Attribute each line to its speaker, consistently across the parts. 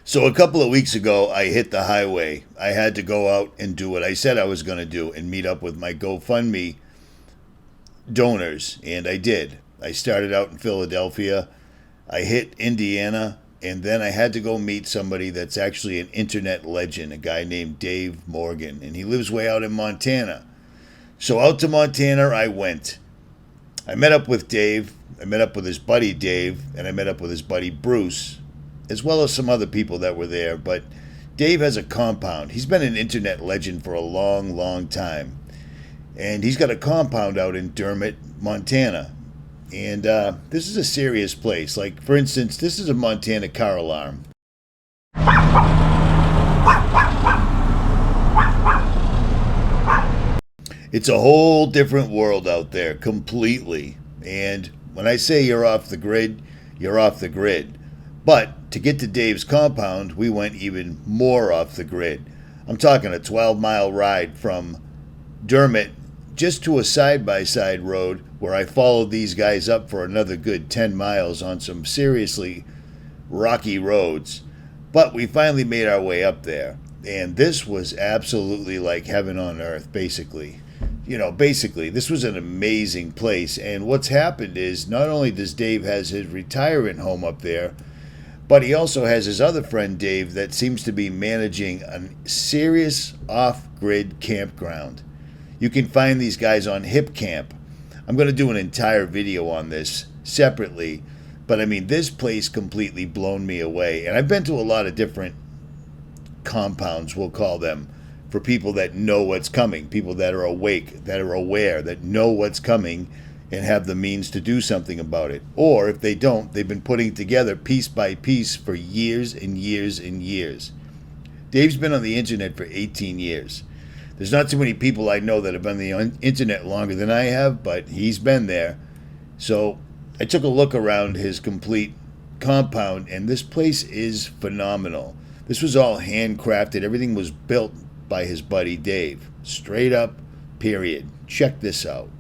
Speaker 1: So a couple of weeks ago, I hit the highway. I had to go out and do what I said I was going to do and meet up with my GoFundMe donors, and I did. I started out in Philadelphia. I hit Indiana, and then I had to go meet somebody that's actually an internet legend, a guy named Dave Morgan, and he lives way out in Montana. So out to Montana I went. I met up with Dave. I met up with his buddy Dave, and I met up with his buddy Bruce, as well as some other people that were there. But Dave has a compound. He's been an internet legend for a long, long time. And he's got a compound out in Dermott, Montana. And this is a serious place. Like, for instance, this is a Montana car alarm. It's a whole different world out there, completely. And when I say you're off the grid, you're off the grid. But to get to Dave's compound, we went even more off the grid. I'm talking a 12-mile ride from Dermott just to a side-by-side road where I followed these guys up for another good 10 miles on some seriously rocky roads. But we finally made our way up there. And this was absolutely like heaven on earth, basically. Basically, this was an amazing place. And what's happened is not only does Dave has his retirement home up there, but he also has his other friend Dave that seems to be managing a serious off-grid campground. You can find these guys on HipCamp. I'm going to do an entire video on this separately, but I mean, this place completely blown me away. And I've been to a lot of different compounds, we'll call them, for people that know what's coming, people that are awake, that are aware, that know what's coming and have the means to do something about it. Or if they don't, they've been putting it together piece by piece for years and years and years. Dave's been on the internet for 18 years. There's not too many people I know that have been on the internet longer than I have, but he's been there. So I took a look around his complete compound, and this place is phenomenal. This was all handcrafted. Everything was built by his buddy Dave. Straight up, period. Check this out.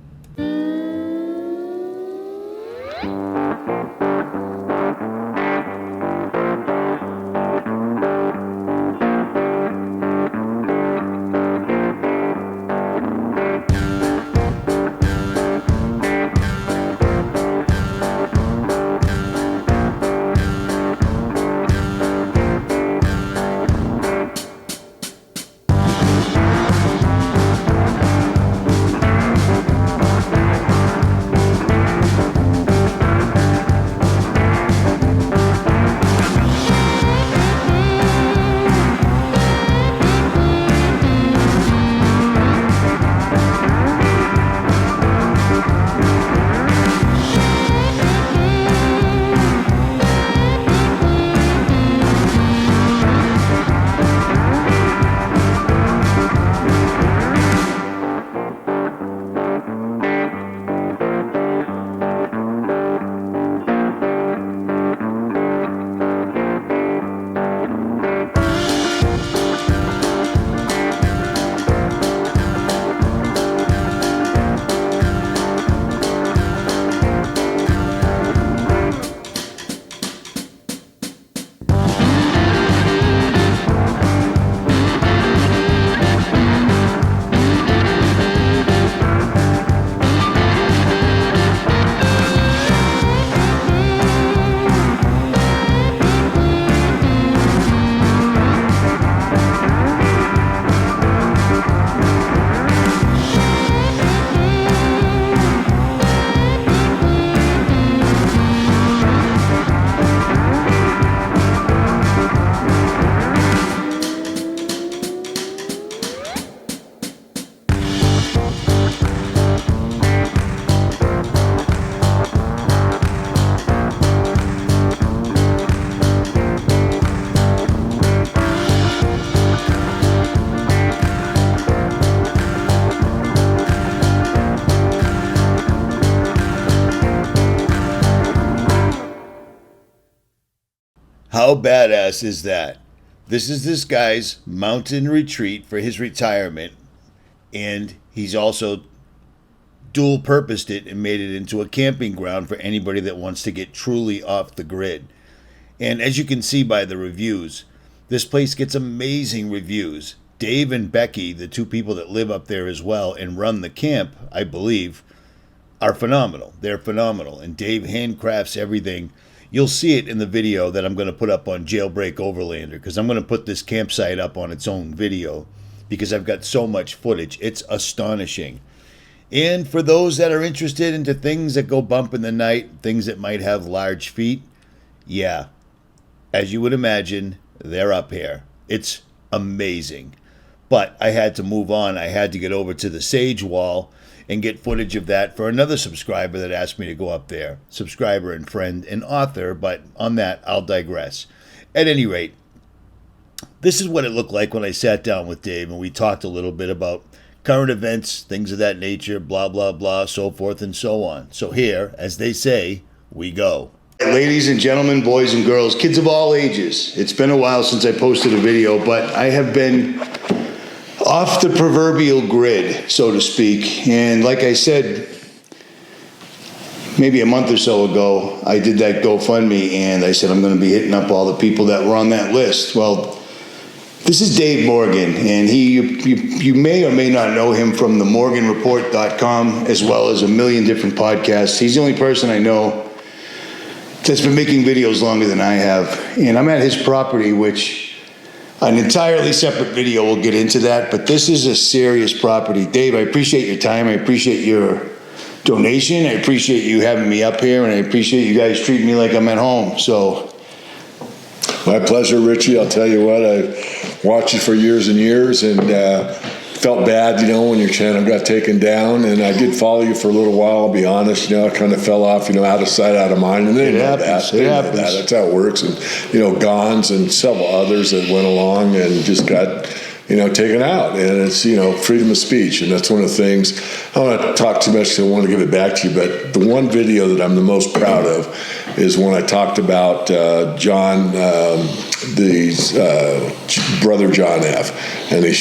Speaker 1: How badass is that? This is this guy's mountain retreat for his retirement, and he's also dual purposed it and made it into a camping ground for anybody that wants to get truly off the grid. And as you can see by the reviews, This place gets amazing reviews. Dave and Becky, the two people that live up there as well and run the camp, I believe, are phenomenal. They're phenomenal. And Dave handcrafts everything. You'll see it in the video that I'm going to put up on Jailbreak Overlander, because I'm going to put this campsite up on its own video because I've got so much footage. It's astonishing. And for those that are interested into things that go bump in the night, things that might have large feet, yeah, as you would imagine, they're up here. It's amazing. But I had to move on. I had to get over to the Sage Wall and get footage of that for another subscriber that asked me to go up there. Subscriber and friend and author, but on that, I'll digress. At any rate, this is what it looked like when I sat down with Dave and we talked a little bit about current events, things of that nature, blah, blah, blah, so forth and so on. So here, as they say, we go. Ladies and gentlemen, boys and girls, kids of all ages, it's been a while since I posted a video, but I have been off the proverbial grid, so to speak. And like I said, maybe a month or so ago, I did that GoFundMe, and I said I'm going to be hitting up all the people that were on that list. Well, this is Dave Morgan, and you may or may not know him from the MorganReport.com, as well as a million different podcasts. He's the only person I know that's been making videos longer than I have. And I'm at his property, which an entirely separate video, we'll get into that, but this is a serious property. Dave, I appreciate your time. I appreciate your donation. I appreciate you having me up here, and I appreciate you guys treating me like I'm at home. So,
Speaker 2: my pleasure, Richie. I'll tell you what, I've watched you for years and years, and felt bad, when your channel got taken down. And I did follow you for a little while, I'll be honest. I kind of fell off, out of sight, out of mind. And they know that. They know that. That's how it works. And, Gons and several others that went along and just got, taken out. And it's, freedom of speech. And that's one of the things, I don't want to talk too much, so I want to give it back to you. But the one video that I'm the most proud of is when I talked about John, brother John F. And he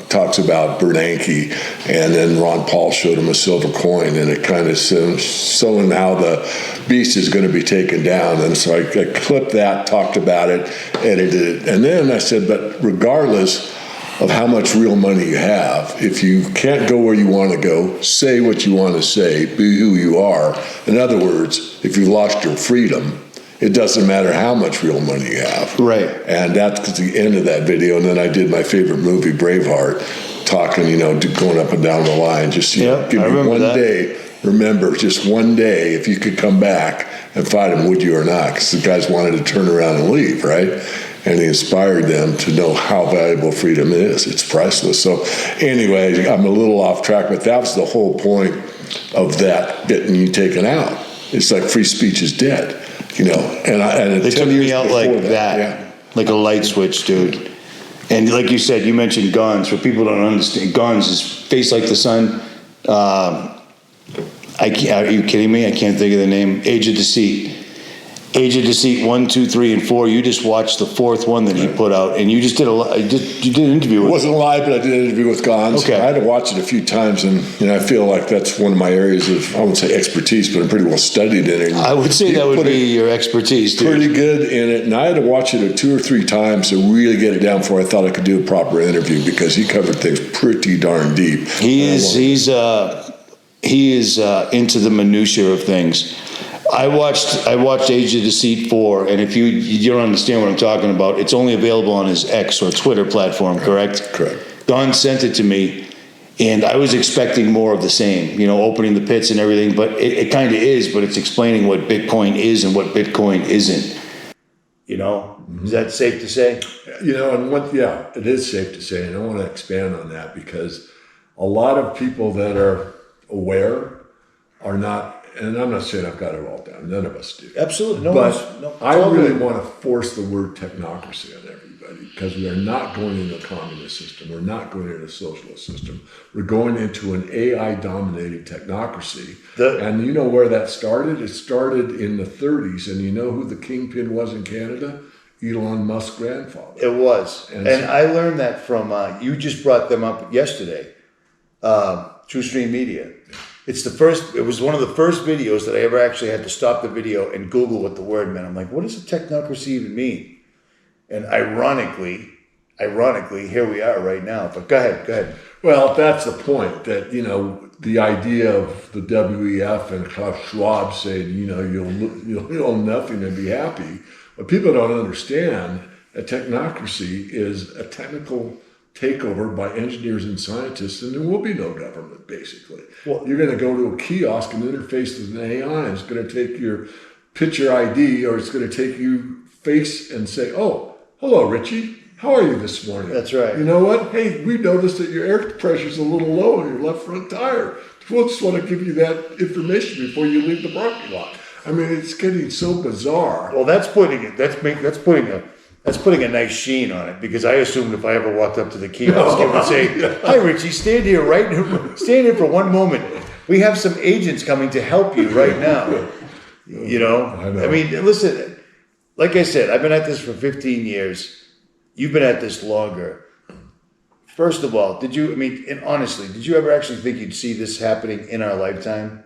Speaker 2: talks about Bernanke, and then Ron Paul showed him a silver coin, and it kind of showing how the beast is going to be taken down. And so I clipped that, talked about it, edited it, and then I said, but regardless of how much real money you have, if you can't go where you want to go, say what you want to say, be who you are. In other words, if you lost your freedom, it doesn't matter how much real money you have.
Speaker 1: Right.
Speaker 2: And that's the end of that video. And then I did my favorite movie, Braveheart, talking, going up and down the line. Just, give me one day. Remember, just one day, if you could come back and fight him, would you or not? Because the guys wanted to turn around and leave, right? And he inspired them to know how valuable freedom is. It's priceless. So anyway, I'm a little off track, but that was the whole point of that getting you taken out. It's like free speech is dead. And
Speaker 1: they took me out like that, like a light switch, dude. And like you said, you mentioned Guns. For people who don't understand, Guns is Face Like the Sun. Are you kidding me? I can't think of the name. Age of Deceit. Age of Deceit 1, 2, 3, and 4. You just watched the fourth one that he put out, and you just did you did an interview with him.
Speaker 2: It wasn't live, but I did an interview with Gons.
Speaker 1: Okay.
Speaker 2: I had to watch it a few times, and I feel like that's one of my areas of, I wouldn't say expertise, but I'm pretty well studied in it.
Speaker 1: I would say that would be your expertise, dude.
Speaker 2: Pretty good in it, and I had to watch it 2 or 3 times to really get it down before I thought I could do a proper interview, because he covered things pretty darn deep.
Speaker 1: He is into the minutia of things. I watched Age of Deceit 4, and if you don't understand what I'm talking about, it's only available on his X or Twitter platform, correct?
Speaker 2: Correct.
Speaker 1: Don sent it to me, and I was expecting more of the same, opening the pits and everything, but it kind of is, but it's explaining what Bitcoin is and what Bitcoin isn't. Is that safe to say?
Speaker 2: It is safe to say, and I want to expand on that, because a lot of people that are aware are not. And I'm not saying I've got it all down. None of us do.
Speaker 1: Absolutely.
Speaker 2: I really want to force the word technocracy on everybody, because we are not going into a communist system. We're not going into a socialist system. We're going into an AI-dominated technocracy. And you know where that started? It started in the 30s. And you know who the kingpin was in Canada? Elon Musk's grandfather.
Speaker 1: It was. And I learned that from, you just brought them up yesterday, TrueStream Media. It was one of the first videos that I ever actually had to stop the video and Google what the word meant. I'm like, what does a technocracy even mean? And ironically, here we are right now. But go ahead.
Speaker 2: Well, that's the point, that, the idea of the WEF and Klaus Schwab saying, you'll own nothing and be happy. What people don't understand, a technocracy is a technical takeover by engineers and scientists, and there will be no government, basically.
Speaker 1: Well,
Speaker 2: you're going to go to a kiosk and interface with an AI, and it's going to take your picture ID, or it's going to take you face and say, oh, hello, Richie. How are you this morning?
Speaker 1: That's right.
Speaker 2: You know what? Hey, we noticed that your air pressure's a little low in your left front tire. We'll just want to give you that information before you leave the parking lot. I mean, it's getting so bizarre.
Speaker 1: Well, that's putting a nice sheen on it, because I assumed if I ever walked up to the kiosk, it would say, "Hi, Richie, stand here for one moment. We have some agents coming to help you right now."
Speaker 2: I know.
Speaker 1: I mean, listen. Like I said, I've been at this for 15 years. You've been at this longer. First of all, and honestly, did you ever actually think you'd see this happening in our lifetime?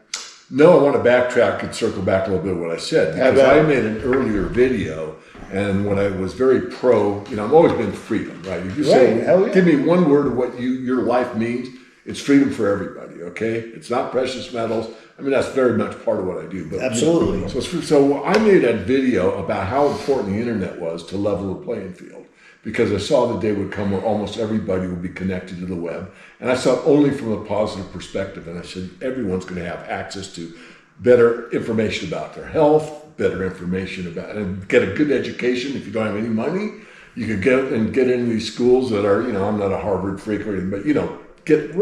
Speaker 2: No, I want to backtrack and circle back a little bit to what I said, because I made an earlier video, and when I was very pro, I've always been freedom, right? If you say, give me one word of what your life means, it's freedom for everybody, okay? It's not precious metals. I mean, that's very much part of what I do. But,
Speaker 1: absolutely.
Speaker 2: So I made a video about how important the internet was to level the playing field, because I saw the day would come where almost everybody would be connected to the web. And I saw it only from a positive perspective. And I said, everyone's going to have access to better information about their health, better information about, and get a good education. If you don't have any money, you could get into these schools that are, I'm not a Harvard freak or anything, but, get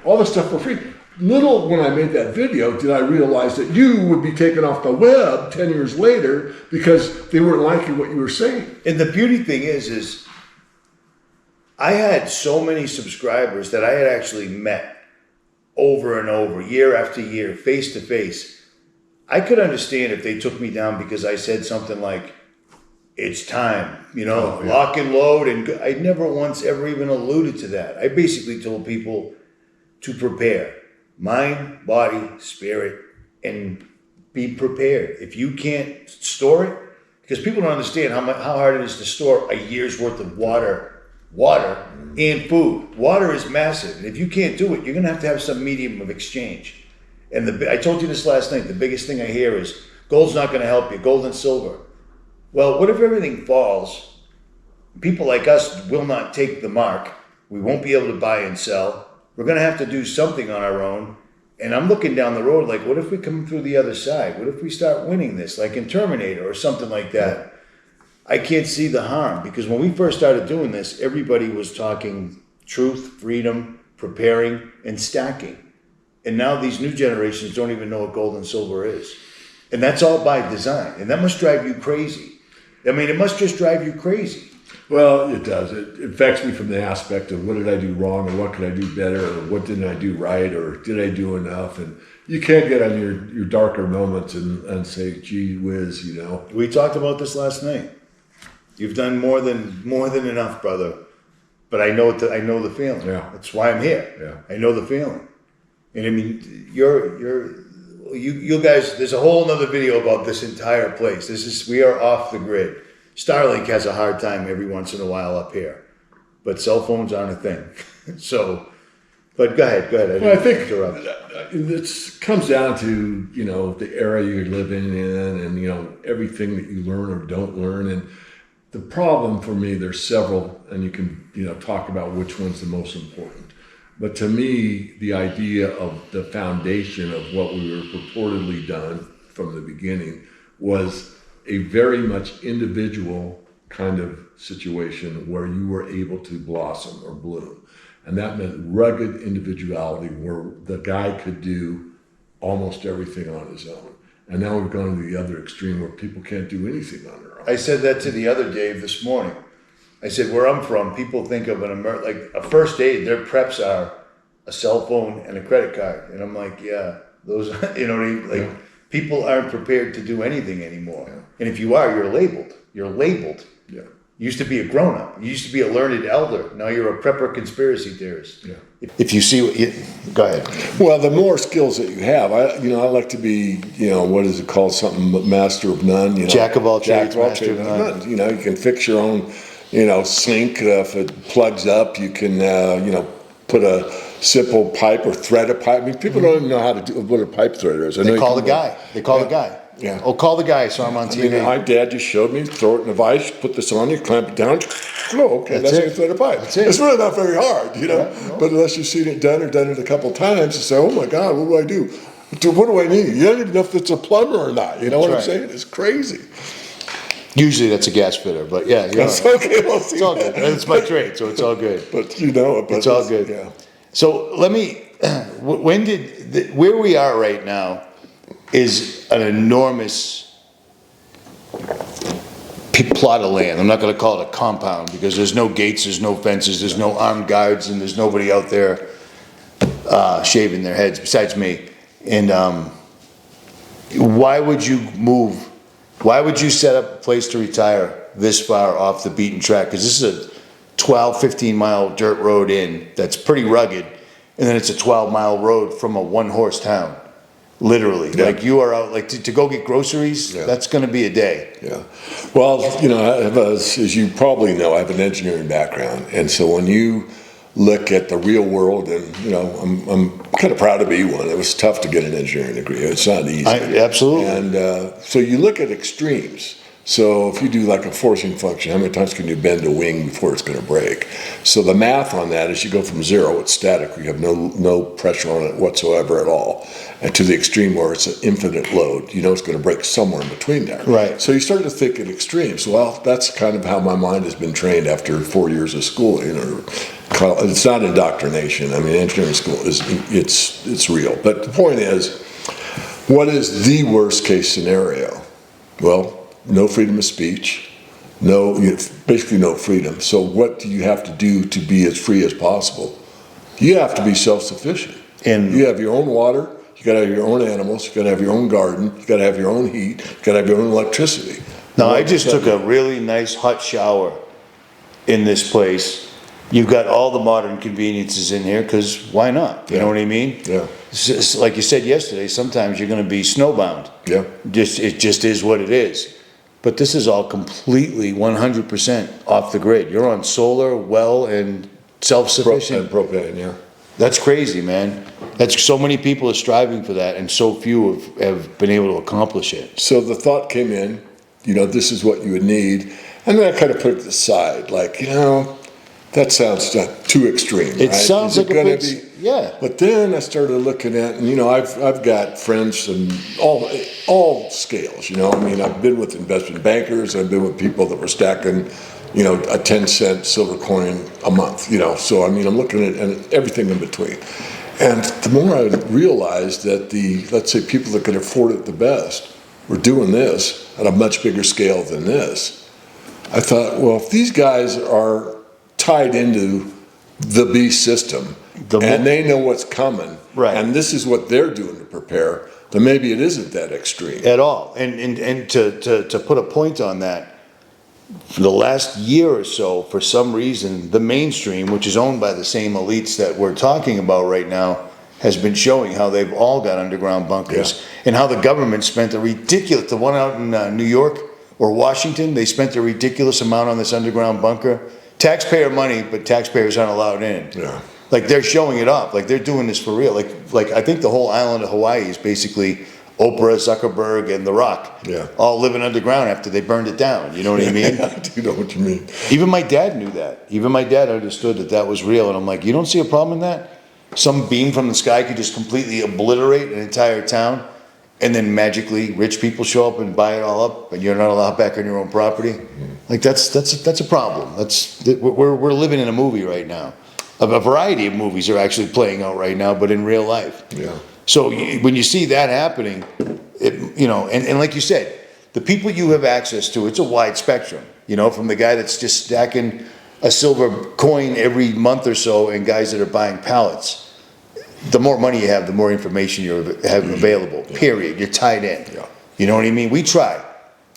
Speaker 2: all this stuff for free. Little when I made that video did I realize that you would be taken off the web 10 years later because they weren't liking what you were saying.
Speaker 1: And the beauty thing is I had so many subscribers that I had actually met over and over, year after year, face to face. I could understand if they took me down because I said something like, "It's time, lock and load." And I never once ever even alluded to that. I basically told people to prepare. Mind, body, spirit, and be prepared. If you can't store it, because people don't understand how hard it is to store a year's worth of water and food. Water is massive, and if you can't do it, you're going to have some medium of exchange. And I told you this last night, the biggest thing I hear is, gold's not going to help you, gold and silver. Well, what if everything falls? People like us will not take the mark. We won't be able to buy and sell. We're going to have to do something on our own. And I'm looking down the road like, what if we come through the other side? What if we start winning this, like in Terminator or something like that? I can't see the harm, because when we first started doing this, everybody was talking truth, freedom, preparing, and stacking. And now these new generations don't even know what gold and silver is. And that's all by design. And that must drive you crazy. I mean, it must just drive you crazy.
Speaker 2: Well, it does. It affects me from the aspect of what did I do wrong, or what could I do better, or what didn't I do right, or did I do enough? And you can't get on your darker moments and say, gee whiz,
Speaker 1: We talked about this last night. You've done more than enough, brother. But I know the feeling.
Speaker 2: Yeah.
Speaker 1: That's why I'm here.
Speaker 2: Yeah.
Speaker 1: I know the feeling. And I mean, you guys, there's a whole nother video about this entire place. We are off the grid. Starlink has a hard time every once in a while up here, but cell phones aren't a thing. So, but go ahead.
Speaker 2: I think it comes down to, the era you're living in, and, everything that you learn or don't learn. And the problem for me, there's several, and you can, talk about which one's the most important. But to me, the idea of the foundation of what we were purportedly done from the beginning was a very much individual kind of situation where you were able to blossom or bloom. And that meant rugged individuality where the guy could do almost everything on his own. And now we've gone to the other extreme where people can't do anything on their own.
Speaker 1: I said that to the other Dave this morning. I said, where I'm from, people think of like a first aid, their preps are a cell phone and a credit card. And I'm like, yeah, those, people aren't prepared to do anything anymore. Yeah. And if you are, you're labeled.
Speaker 2: Yeah.
Speaker 1: You used to be a grown-up. You used to be a learned elder. Now you're a prepper conspiracy theorist.
Speaker 2: Yeah.
Speaker 1: If you see what go ahead.
Speaker 2: Well, the more skills that you have, I like to be, what is it called? Something master of none.
Speaker 1: Jack of all trades, master of none.
Speaker 2: You can fix your own sink. If it plugs up, you can, put a simple pipe or thread a pipe. I mean, people don't even know how to do what a pipe threader is.
Speaker 1: They call the guy. They call the guy.
Speaker 2: Yeah.
Speaker 1: Oh, call the guy. So I'm on TV.
Speaker 2: My dad just showed me, throw it in a vise, put this on you, clamp it down. Oh, okay, that's how you thread a pipe.
Speaker 1: That's it.
Speaker 2: It's really not very hard,
Speaker 1: No.
Speaker 2: But unless you've seen it done or done it a couple times, you say, oh my God, what do I do? What do I need? You don't even know if it's a plumber or not. You know what I'm saying? It's crazy.
Speaker 1: Usually that's a gas fitter, but yeah.
Speaker 2: That's okay. We'll see.
Speaker 1: It's all good. It's my trade, so it's all good.
Speaker 2: But
Speaker 1: It's all good.
Speaker 2: Yeah.
Speaker 1: So let me, where we are right now is an enormous plot of land. I'm not gonna call it a compound because there's no gates, there's no fences, there's no armed guards, and there's nobody out there shaving their heads besides me. And why would you move? Why would you set up a place to retire this far off the beaten track? Because this is a 12, 15 mile dirt road in that's pretty rugged. And then it's a 12-mile road from a one-horse town, literally.
Speaker 2: Yeah.
Speaker 1: Like you are out, like to go get groceries,
Speaker 2: Yeah.
Speaker 1: that's gonna be a day.
Speaker 2: Yeah. Well, as you probably know, I have an engineering background. And so when you look at the real world, and, I'm kind of proud to be one. It was tough to get an engineering degree. It's not easy.
Speaker 1: Absolutely.
Speaker 2: And so you look at extremes. So if you do like a forcing function, how many times can you bend a wing before it's going to break? So the math on that is you go from zero, it's static, you have no pressure on it whatsoever at all, and to the extreme where it's an infinite load. It's going to break somewhere in between there.
Speaker 1: Right.
Speaker 2: So you start to think in extremes. Well, that's kind of how my mind has been trained after 4 years of schooling. It's not indoctrination. I mean, engineering school it's real. But the point is, what is the worst case scenario? Well, no freedom of speech, basically no freedom. So what do you have to do to be as free as possible? You have to be self-sufficient.
Speaker 1: And
Speaker 2: you have your own water, you gotta have your own animals, you gotta have your own garden, you gotta have your own heat, you gotta have your own electricity.
Speaker 1: now I just took a really nice hot shower in this place. You've got all the modern conveniences in here, because why not? You know what I mean?
Speaker 2: Yeah.
Speaker 1: It's like you said yesterday, sometimes you're gonna be snowbound.
Speaker 2: Yeah.
Speaker 1: It just is what it is. But this is all completely 100% off the grid. You're on solar, well, and self-sufficient.
Speaker 2: And propane, yeah.
Speaker 1: That's crazy, man. That's so many people are striving for that, and so few have been able to accomplish it.
Speaker 2: So the thought came in, this is what you would need. And then I kind of put it aside, like, that sounds too extreme.
Speaker 1: It
Speaker 2: right?
Speaker 1: sounds like a big, yeah.
Speaker 2: But then I started looking at, and I've got friends in all scales. I've been with investment bankers. I've been with people that were stacking, a 10-cent silver coin a month. So I'm looking at everything in between. And the more I realized that let's say people that could afford it the best were doing this at a much bigger scale than this, I thought, well, if these guys are tied into the beast system, and they know what's coming,
Speaker 1: right,
Speaker 2: and this is what they're doing to prepare, then maybe it isn't that extreme
Speaker 1: at all. And to put a point on that, for the last year or so, for some reason, the mainstream, which is owned by the same elites that we're talking about right now, has been showing how they've all got underground bunkers, and how the government spent the one out in New York or Washington, they spent a ridiculous amount on this underground bunker. Taxpayer money, but taxpayers aren't allowed in.
Speaker 2: Yeah.
Speaker 1: Like they're showing it off, like they're doing this for real. Like I think the whole island of Hawaii is basically Oprah, Zuckerberg, and The Rock.
Speaker 2: Yeah.
Speaker 1: All living underground after they burned it down. You know what I mean?
Speaker 2: I do know what you mean.
Speaker 1: Even my dad knew that. Even my dad understood that was real. And I'm like, you don't see a problem in that? Some beam from the sky could just completely obliterate an entire town, and then magically rich people show up and buy it all up, and you're not allowed back on your own property. Like that's a problem. We're living in a movie right now. A variety of movies are actually playing out right now, but in real life.
Speaker 2: Yeah.
Speaker 1: So when you see that happening, and like you said, the people you have access to, it's a wide spectrum. From the guy that's just stacking a silver coin every month or so, and guys that are buying pallets. The more money you have, the more information you have available, period. You're tied in.
Speaker 2: Yeah.
Speaker 1: You know what I mean? We try.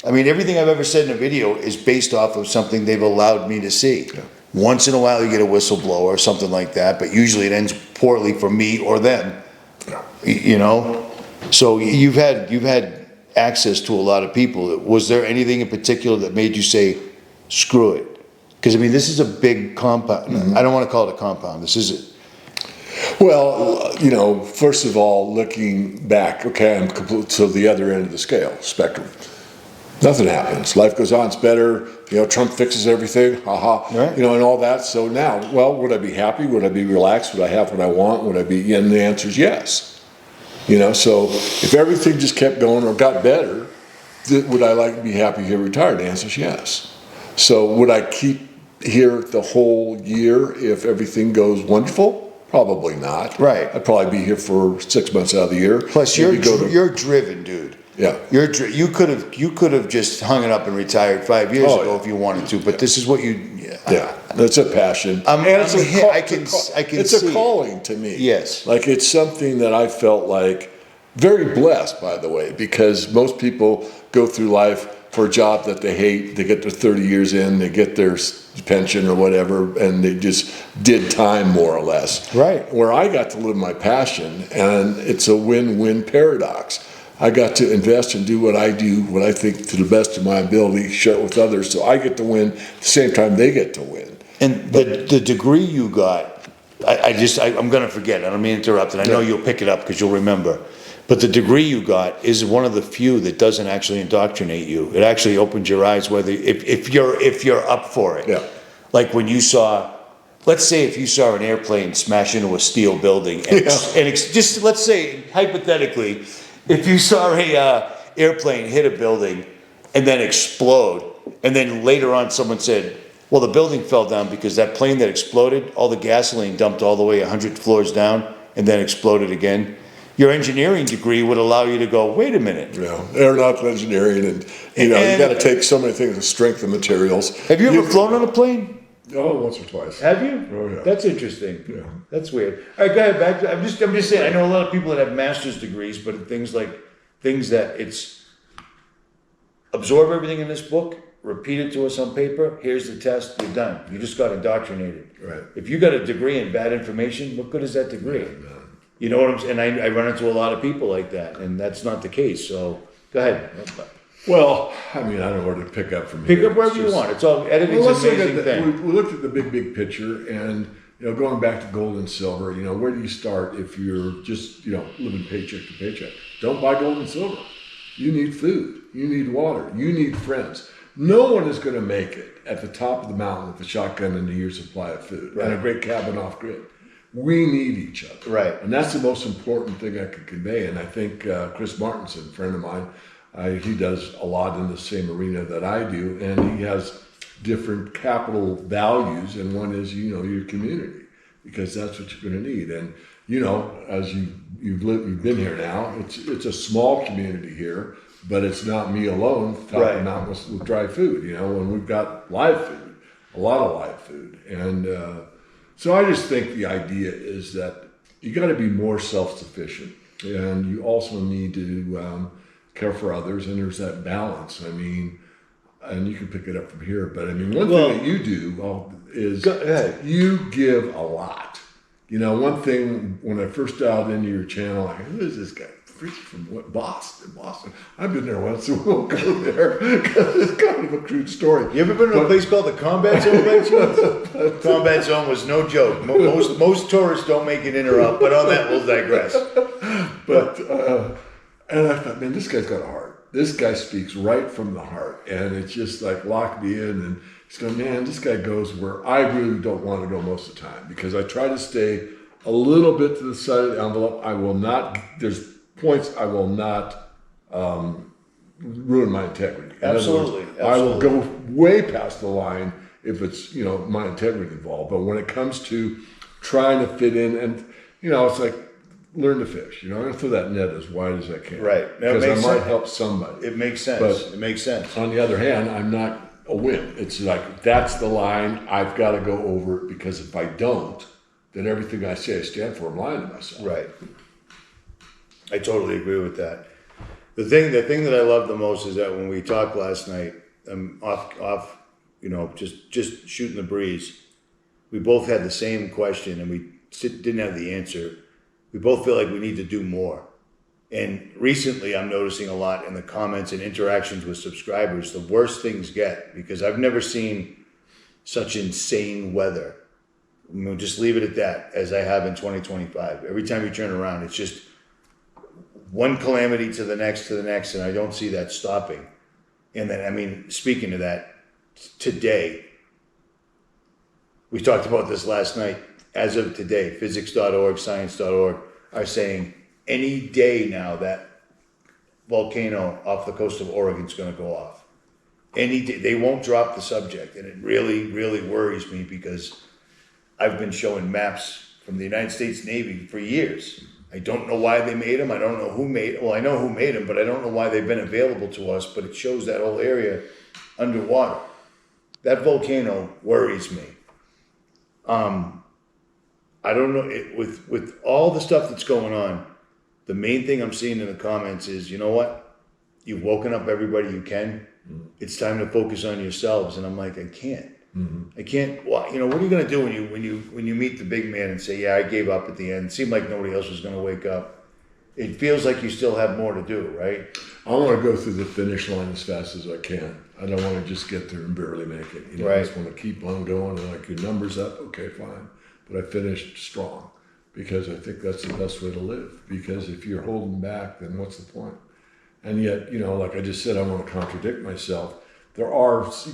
Speaker 1: Everything I've ever said in a video is based off of something they've allowed me to see.
Speaker 2: Yeah.
Speaker 1: Once in a while you get a whistleblower or something like that, but usually it ends poorly for me or them.
Speaker 2: Yeah.
Speaker 1: So you've had access to a lot of people. Was there anything in particular that made you say, screw it? Because, I mean, this is a big compound. I don't want to call it a compound. This is,
Speaker 2: Well, first of all, looking back, okay, I'm complete to the other end of the spectrum. Nothing happens. Life goes on. It's better. Trump fixes everything.
Speaker 1: Right.
Speaker 2: And all that. So now, well, would I be happy? Would I be relaxed? Would I have what I want? Would I be? And the answer is yes. So if everything just kept going or got better, would I like to be happy here retired? The answer is yes. So would I keep here the whole year if everything goes wonderful? Probably not.
Speaker 1: Right.
Speaker 2: I'd probably be here for 6 months out of the year.
Speaker 1: plus
Speaker 2: Maybe
Speaker 1: you're driven, dude.
Speaker 2: Yeah.
Speaker 1: You could have just hung it up and retired 5 years
Speaker 2: Oh,
Speaker 1: ago
Speaker 2: yeah.
Speaker 1: if you wanted to, but this is what you.
Speaker 2: Yeah, that's a passion.
Speaker 1: I'm-
Speaker 2: And it's
Speaker 1: I'm- I can
Speaker 2: it's
Speaker 1: see
Speaker 2: a
Speaker 1: it.
Speaker 2: calling to me.
Speaker 1: Yes.
Speaker 2: Like it's something that I felt like very blessed, by the way, because most people go through life for a job that they hate. They get their 30 years in, they get their pension or whatever, and they just did time more or less.
Speaker 1: Right.
Speaker 2: Where I got to live my passion, and it's a win-win paradox. I got to invest and do what I do, what I think to the best of my ability, share it with others, so I get to win at the same time they get to win.
Speaker 1: And the degree you got, I'm going to forget. I don't mean to interrupt, and I know you'll pick it up because you'll remember. But the degree you got is one of the few that doesn't actually indoctrinate you. It actually opens your eyes whether if you're up for it.
Speaker 2: Yeah.
Speaker 1: Like when you saw, let's say if you saw an airplane smash into a steel building, and, just let's say hypothetically, if you saw a airplane hit a building and then explode, and then later on someone said, well, the building fell down because that plane that exploded, all the gasoline dumped all the way 100 floors down and then exploded again. Your engineering degree would allow you to go, wait a minute.
Speaker 2: Aeronautical engineering, and you got to take so many things and strength of materials.
Speaker 1: Have you ever flown on a plane?
Speaker 2: Oh, once or twice.
Speaker 1: Have you?
Speaker 2: Oh, yeah.
Speaker 1: That's interesting.
Speaker 2: Yeah.
Speaker 1: That's weird. All right, go ahead. Back to, I'm just saying. I know a lot of people that have master's degrees, but things that it's absorb everything in this book, repeat it to us on paper. Here's the test. You're done. You just got indoctrinated.
Speaker 2: Right.
Speaker 1: If you got a degree in bad information, what good is that degree? You know what I'm saying? And I run into a lot of people like that, and that's not the case. So go ahead.
Speaker 2: Well, I mean, I don't know where to pick up from
Speaker 1: Pick
Speaker 2: here.
Speaker 1: up wherever you want. It's all editing's
Speaker 2: Well,
Speaker 1: an
Speaker 2: let's look
Speaker 1: amazing
Speaker 2: at
Speaker 1: thing.
Speaker 2: we looked at the big picture, and going back to gold and silver. Where do you start if you're just living paycheck to paycheck? Don't buy gold and silver. You need food. You need water. You need friends. No one is going to make it at the top of the mountain with a shotgun and a year's supply of food and a great cabin off grid. We need each other.
Speaker 1: Right.
Speaker 2: And that's the most important thing I could convey. And I think Chris Martinson, a friend of mine, he does a lot in the same arena that I do. And he has different capital values. And one is, your community, because that's what you're going to need. And, as you've been here now, it's a small community here, but it's not me alone top of the mountain with dry food, and we've got live food, a lot of live food. And, so I just think the idea is that you got to be more self-sufficient, and you also need to care for others, and there's that balance. I mean, and you can pick it up from here, but I mean, one thing that you do is you give a lot. One thing when I first dialed into your channel, who is this guy? From what, Boston. I've been there once, so we won't go there because it's kind of a crude story.
Speaker 1: You ever been to a place called the Combat Zone by chance? Combat Zone was no joke. Most tourists don't make it in or out, but on that we'll digress.
Speaker 2: But and I thought, man, this guy's got a heart. This guy speaks right from the heart, and it's just like locked me in. And it's going, man, this guy goes where I really don't want to go most of the time, because I try to stay a little bit to the side of the envelope. I will not. There's points I will not ruin my integrity.
Speaker 1: Absolutely.
Speaker 2: I will go way past the line if it's my integrity involved. But when it comes to trying to fit in, and it's like learn to fish. I'm going to throw that net as wide as I can.
Speaker 1: Right.
Speaker 2: Because I might help somebody.
Speaker 1: It makes sense.
Speaker 2: But
Speaker 1: it makes sense.
Speaker 2: On the other hand, I'm not a wimp. It's like that's the line. I've got to go over it, because if I don't, then everything I say I stand for, I'm lying to myself.
Speaker 1: Right. I totally agree with that. The thing that I love the most is that when we talked last night, off, just shooting the breeze, we both had the same question, and we didn't have the answer. We both feel like we need to do more. And recently I'm noticing a lot in the comments and interactions with subscribers, the worse things get, because I've never seen such insane weather. We'll just leave it at that, as I have in 2025. Every time you turn around, it's just one calamity to the next, and I don't see that stopping. And then, I mean, speaking of that, today, we talked about this last night. As of today, physics.org, science.org are saying any day now that volcano off the coast of Oregon is going to go off. Any day. They won't drop the subject. And it really, really worries me because I've been showing maps from the United States Navy for years. I don't know why they made them. I don't know who made, well, I know who made them, but I don't know why they've been available to us, but it shows that whole area underwater. That volcano worries me. I don't know, with all the stuff that's going on, the main thing I'm seeing in the comments is, you know what? You've woken up everybody you can. It's time to focus on yourselves. And I'm like, I can't. I can't. Well, you know, what are you going to do when you meet the big man and say, yeah, I gave up at the end? It seemed like nobody else was going to wake up. It feels like you still have more to do, right?
Speaker 2: I want to go through the finish line as fast as I can. I don't want to just get there and barely make it. You know,
Speaker 1: right.
Speaker 2: I just want to keep on going. And like, your numbers up, okay, fine. But I finished strong because I think that's the best way to live. Because if you're holding back, then what's the point? And yet, you know, like I just said, I want to contradict myself. You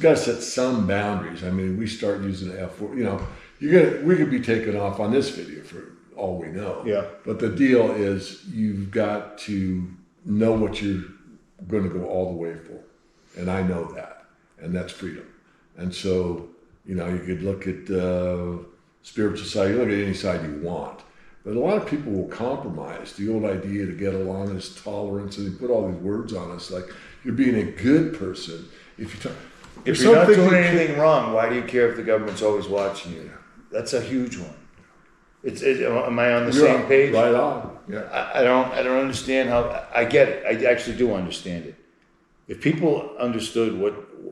Speaker 2: got to set some boundaries. I mean, we start using F4, you know, we could be taken off on this video for all we know.
Speaker 1: Yeah.
Speaker 2: But the deal is you've got to know what you're going to go all the way for. And I know that. And that's freedom. And so, you know, you could look at spiritual side, you look at any side you want. But a lot of people will compromise the old idea to get along, this tolerance, and they put all these words on us like you're being a good person. If
Speaker 1: you're not doing anything wrong, why do you care if the government's always watching you? That's a huge one. Am I on the same page?
Speaker 2: Right on. Yeah.
Speaker 1: I don't understand how. I get it. I actually do understand it. If people understood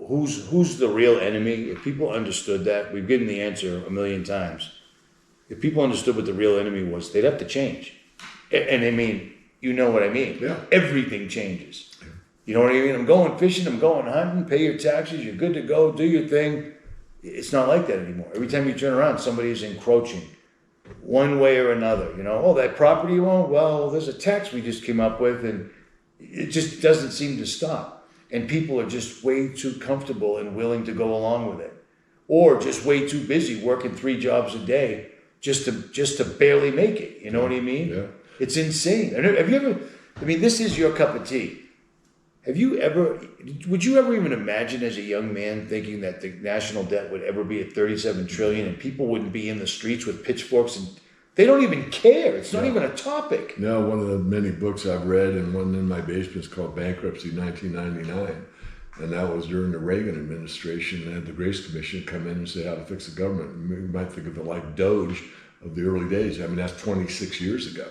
Speaker 1: who's the real enemy, if people understood that, we've given the answer a million times. If people understood what the real enemy was, they'd have to change. And I mean, you know what I mean.
Speaker 2: Yeah.
Speaker 1: Everything changes. You know what I mean? I'm going fishing, I'm going hunting, pay your taxes, you're good to go, do your thing. It's not like that anymore. Every time you turn around, somebody is encroaching one way or another. You know, oh, that property you own? Well, there's a tax we just came up with, and it just doesn't seem to stop. And people are just way too comfortable and willing to go along with it. Or just way too busy working 3 jobs a day just to barely make it. You know what I mean?
Speaker 2: Yeah.
Speaker 1: It's insane. Have you ever, I mean, this is your cup of tea. Would you ever even imagine as a young man thinking that the national debt would ever be at 37 trillion and people wouldn't be in the streets with pitchforks and they don't even care. It's not even a topic.
Speaker 2: No, one of the many books I've read and one in my basement is called Bankruptcy 1999. And that was during the Reagan administration. They had the Grace Commission come in and say how to fix the government. You might think of it like Doge of the early days. I mean, that's 26 years ago.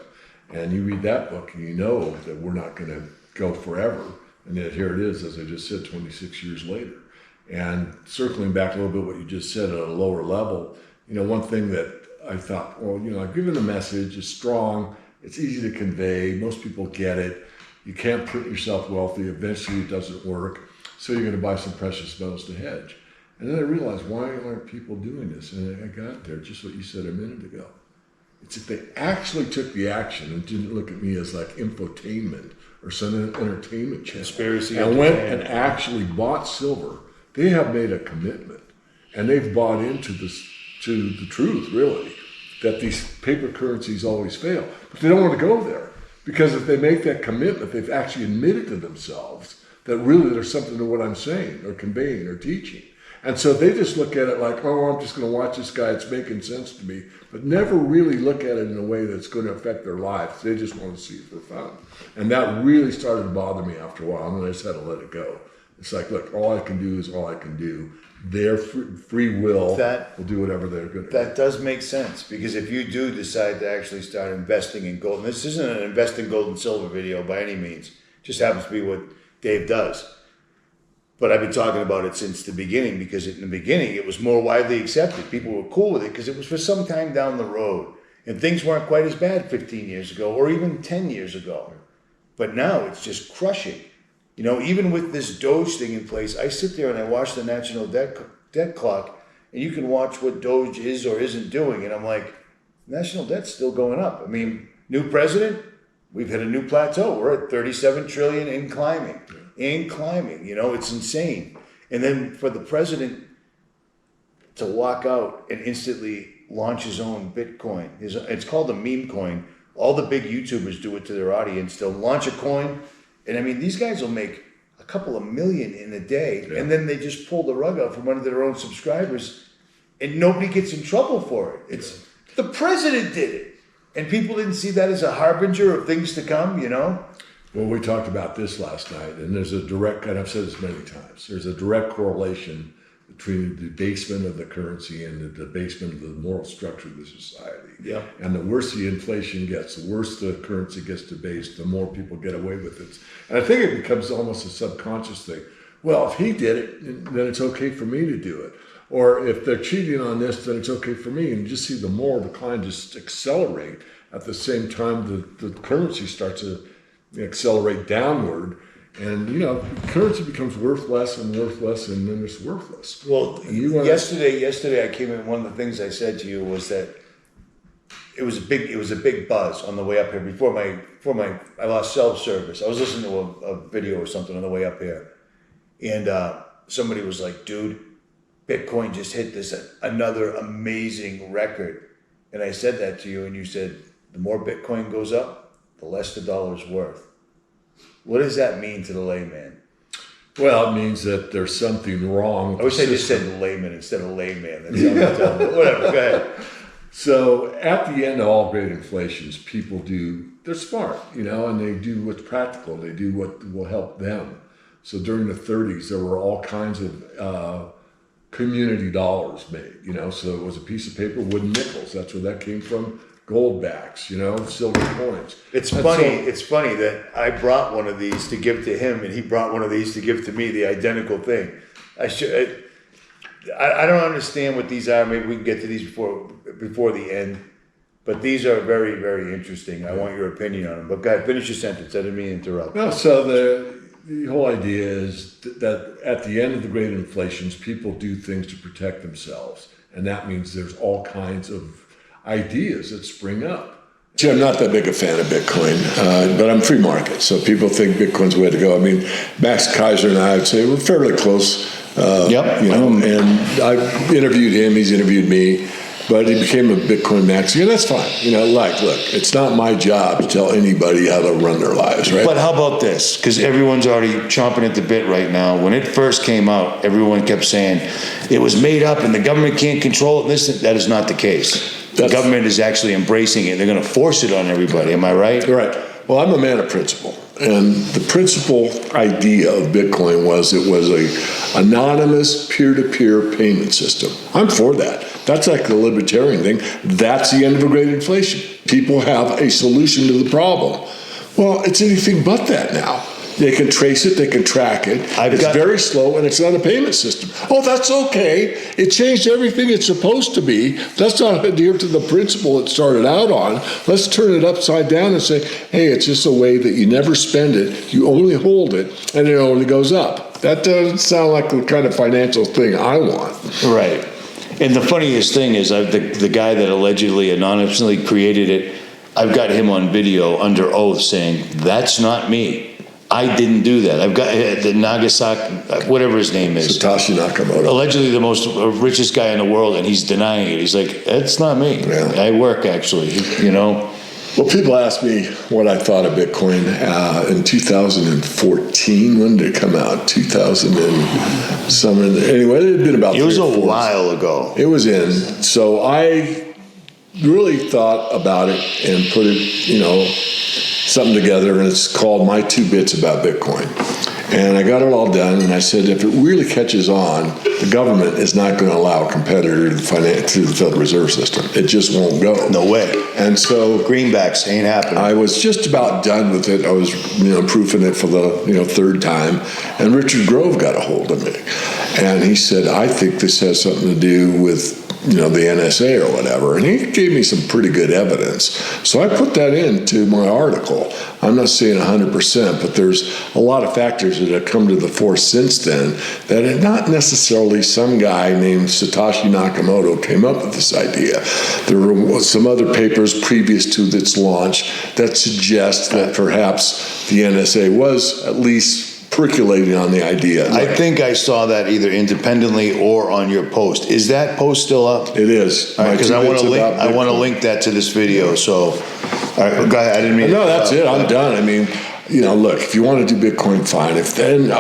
Speaker 2: And you read that book and you know that we're not going to go forever. And yet here it is, as I just said, 26 years later. And circling back a little bit what you just said at a lower level, you know, one thing that I thought, well, you know, I've given the message, it's strong, it's easy to convey, most people get it. You can't print yourself wealthy, eventually it doesn't work, so you're going to buy some precious metals to hedge. And then I realized, why aren't people doing this? And I got there, just what you said a minute ago. It's if they actually took the action and didn't look at me as like infotainment or some entertainment channel.
Speaker 1: Conspiracy
Speaker 2: and went and actually bought silver, they have made a commitment. And they've bought into this, to the truth, really, that these paper currencies always fail. But they don't want to go there. Because if they make that commitment, they've actually admitted to themselves that really there's something to what I'm saying or conveying or teaching. And so they just look at it like, oh, I'm just going to watch this guy, it's making sense to me, but never really look at it in a way that's going to affect their lives. They just want to see it for fun. And that really started to bother me after a while, and then I just had to let it go. It's like, look, all I can do is all I can do. Their free will will do whatever they're going to do.
Speaker 1: That does make sense, because if you do decide to actually start investing in gold, and this isn't an invest in gold and silver video by any means, it just happens to be what Dave does. But I've been talking about it since the beginning, because in the beginning it was more widely accepted. People were cool with it because it was for some time down the road. And things weren't quite as bad 15 years ago or even 10 years ago. But now it's just crushing. You know, even with this Doge thing in place, I sit there and I watch the national debt clock, and you can watch what Doge is or isn't doing, and I'm like, national debt's still going up. I mean, new president, we've hit a new plateau. We're at 37 trillion and climbing, you know, it's insane. And then for the president to walk out and instantly launch his own Bitcoin, it's called a meme coin. All the big YouTubers do it to their audience. They'll launch a coin, and I mean, these guys will make a couple of million in a day, and then they just pull the rug out from under their own subscribers, and nobody gets in trouble for it. It's the president did it, and people didn't see that as a harbinger of things to come, you know?
Speaker 2: Well, we talked about this last night, and there's a direct, and I've said this many times, there's a direct correlation between the debasement of the currency and the debasement of the moral structure of the society.
Speaker 1: Yeah.
Speaker 2: And the worse the inflation gets, the worse the currency gets debased, the more people get away with it. And I think it becomes almost a subconscious thing. Well, if he did it, then it's okay for me to do it. Or if they're cheating on this, then it's okay for me. And you just see the moral decline just accelerate at the same time the currency starts to accelerate downward. And, you know, currency becomes worth less, and then it's worthless.
Speaker 1: Well, yesterday I came in, one of the things I said to you was that it was a big buzz on the way up here before I lost cell service. I was listening to a video or something on the way up here, and somebody was like, dude, Bitcoin just hit another amazing record. And I said that to you, and you said, the more Bitcoin goes up, the less the dollar's worth. What does that mean to the layman?
Speaker 2: Well, it means that there's something wrong with
Speaker 1: I wish I just said layman instead of layman. That sounds whatever, go ahead.
Speaker 2: So at the end of all great inflations, people they're smart, you know, and they do what's practical. They do what will help them. So during the 30s, there were all kinds of community dollars made, you know. So it was a piece of paper, wooden nickels. That's where that came from. Gold backs, you know, silver coins.
Speaker 1: It's funny that I brought one of these to give to him, and he brought one of these to give to me, the identical thing. I don't understand what these are. Maybe we can get to these before the end. But these are very, very interesting. I want your opinion on them. But go ahead, finish your sentence. I didn't mean to interrupt.
Speaker 2: No, so the whole idea is that at the end of the great inflations, people do things to protect themselves. And that means there's all kinds of ideas that spring up.
Speaker 3: See, I'm not that big a fan of Bitcoin, but I'm free market, so people think Bitcoin's the way to go. I mean, Max Kaiser and I would say we're fairly close.
Speaker 1: Yep.
Speaker 3: You know, and I interviewed him, he's interviewed me, but he became a Bitcoin maxi, and that's fine. You know, look, it's not my job to tell anybody how to run their lives, right?
Speaker 4: But how about this? Because everyone's already chomping at the bit right now. When it first came out, everyone kept saying it was made up and the government can't control it. That is not the case. The government is actually embracing it. They're going to force it on everybody. Am I right?
Speaker 3: Right. Well, I'm a man of principle. And the principal idea of Bitcoin was it was a anonymous peer-to-peer payment system. I'm for that. That's like the libertarian thing. That's the end of a great inflation. People have a solution to the problem. Well, it's anything but that now. They can trace it, they can track it. It's very slow, and it's not a payment system. Oh, that's okay. It changed everything it's supposed to be. Let's not adhere to the principle it started out on. Let's turn it upside down and say, hey, it's just a way that you never spend it, you only hold it, and it only goes up. That doesn't sound like the kind of financial thing I want.
Speaker 4: Right. And the funniest thing is the guy that allegedly anonymously created it, I've got him on video under oath saying, that's not me. I didn't do that. I've got the Nagasaki, whatever his name is.
Speaker 3: Satoshi Nakamoto.
Speaker 4: Allegedly the most richest guy in the world, and he's denying it. He's like, that's not me.
Speaker 3: Yeah.
Speaker 4: I work, actually, you know.
Speaker 3: Well, people ask me what I thought of Bitcoin in 2014. When did it come out? 2000 and somewhere. Anyway, it had been about 3 or 4
Speaker 4: It was a
Speaker 3: years.
Speaker 4: while ago.
Speaker 3: It was in. So I really thought about it and put it, you know, something together, and it's called My 2 Bits About Bitcoin. And I got it all done, and I said, if it really catches on, the government is not going to allow a competitor to the Federal Reserve System. It just won't go.
Speaker 4: No way.
Speaker 3: And so
Speaker 4: Greenbacks ain't happening.
Speaker 3: I was just about done with it. I was, proofing it for the, 3rd time, and Richard Grove got a hold of me. And he said, I think this has something to do with, the NSA or whatever. And he gave me some pretty good evidence. So I put that into my article. I'm not saying 100%, but there's a lot of factors that have come to the fore since then that are not necessarily some guy named Satoshi Nakamoto came up with this idea. There were some other papers previous to its launch that suggest that perhaps the NSA was at least percolating on the idea.
Speaker 4: I think I saw that either independently or on your post. Is that post still up?
Speaker 3: It is.
Speaker 4: All right, because I want to link. I want to link that to this video. So, all right, go ahead. I didn't mean.
Speaker 3: No, that's it. I'm done. I mean, look, if you want to do Bitcoin, fine. If then,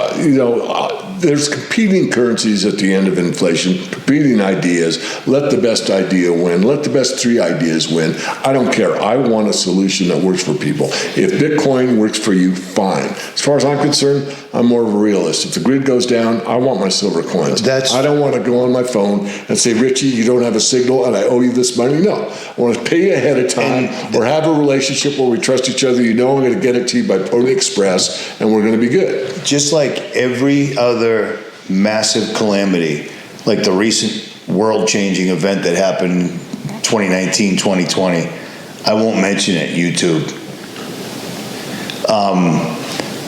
Speaker 3: there's competing currencies at the end of inflation, competing ideas. Let the best idea win. Let the best three ideas win. I don't care. I want a solution that works for people. If Bitcoin works for you, fine. As far as I'm concerned, I'm more of a realist. If the grid goes down, I want my silver coins. I don't want to go on my phone and say, Richie, you don't have a signal and I owe you this money. No. I want to pay you ahead of time or have a relationship where we trust each other. I'm going to get it to you by Pony Express and we're going to be good.
Speaker 4: Just like every other massive calamity, like the recent world-changing event that happened 2019, 2020, I won't mention it, YouTube.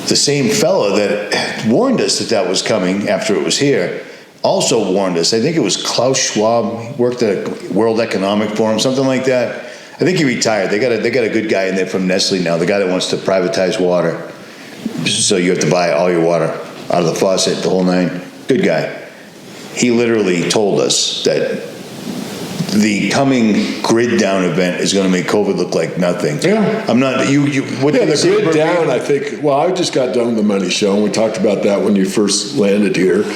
Speaker 4: The same fellow that warned us that was coming after it was here also warned us. I think it was Klaus Schwab. He worked at World Economic Forum, something like that. I think he retired. They got a good guy in there from Nestle now, the guy that wants to privatize water. So you have to buy all your water out of the faucet, the whole nine. Good guy. He literally told us that the coming grid down event is going to make COVID look like nothing.
Speaker 3: Yeah.
Speaker 4: I'm not, what
Speaker 3: the grid down, I think, well, I just got done with the Money Show, and we talked about that when you first landed here.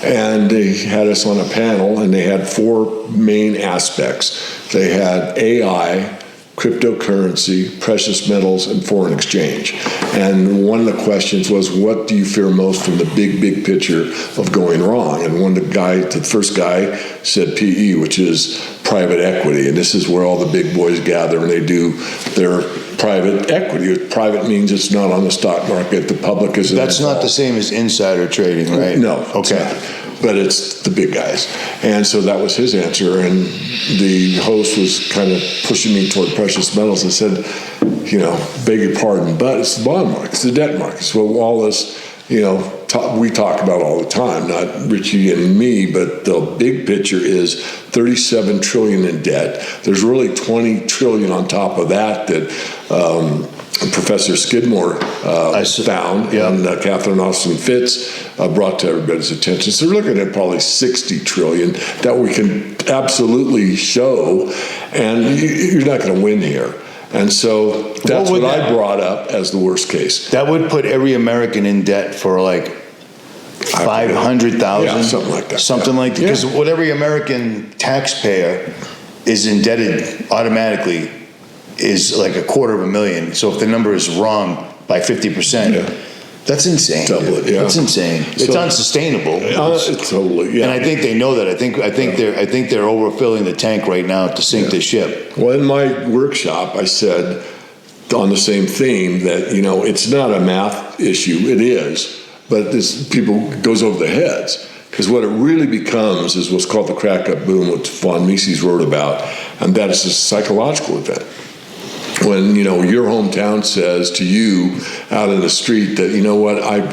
Speaker 3: And they had us on a panel, and they had four main aspects. They had AI, cryptocurrency, precious metals, and foreign exchange. And one of the questions was, what do you fear most from the big picture of going wrong? And the first guy said PE, which is private equity. And this is where all the big boys gather and they do their private equity. Private means it's not on the stock market. The public isn't.
Speaker 4: That's not the same as insider trading, right?
Speaker 3: No.
Speaker 4: Okay.
Speaker 3: But it's the big guys. And so that was his answer. And the host was kind of pushing me toward precious metals and said, beg your pardon, but it's the bond market, it's the debt market. So all this, we talk about all the time, not Richie and me, but the big picture is 37 trillion in debt. There's really 20 trillion on top of that Professor Skidmore found, and Catherine Austin Fitts brought to everybody's attention. So we're looking at probably 60 trillion that we can absolutely show, and you're not going to win here. And so that's what I brought up as the worst case.
Speaker 4: That would put every American in debt for like 500,000,
Speaker 3: yeah, something like that.
Speaker 4: Something like that, because what every American taxpayer is indebted automatically is like $250,000. So if the number is wrong by 50%, that's insane.
Speaker 3: Double it, yeah.
Speaker 4: That's insane. It's unsustainable.
Speaker 3: It's totally, yeah.
Speaker 4: And I think they know that. I think they're overfilling the tank right now to sink the ship.
Speaker 3: Well, in my workshop, I said on the same theme that it's not a math issue. It is, but this people goes over their heads. Because what it really becomes is what's called the crack-up boom, which von Mises wrote about, and that is a psychological event. When, your hometown says to you out in the street that,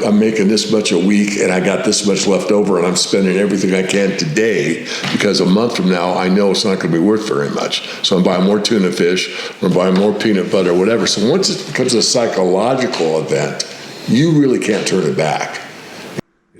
Speaker 3: I'm making this much a week and I got this much left over and I'm spending everything I can today because a month from now I know it's not going to be worth very much. So I'm buying more tuna fish, I'm buying more peanut butter, whatever. So once it becomes a psychological event, you really can't turn it back.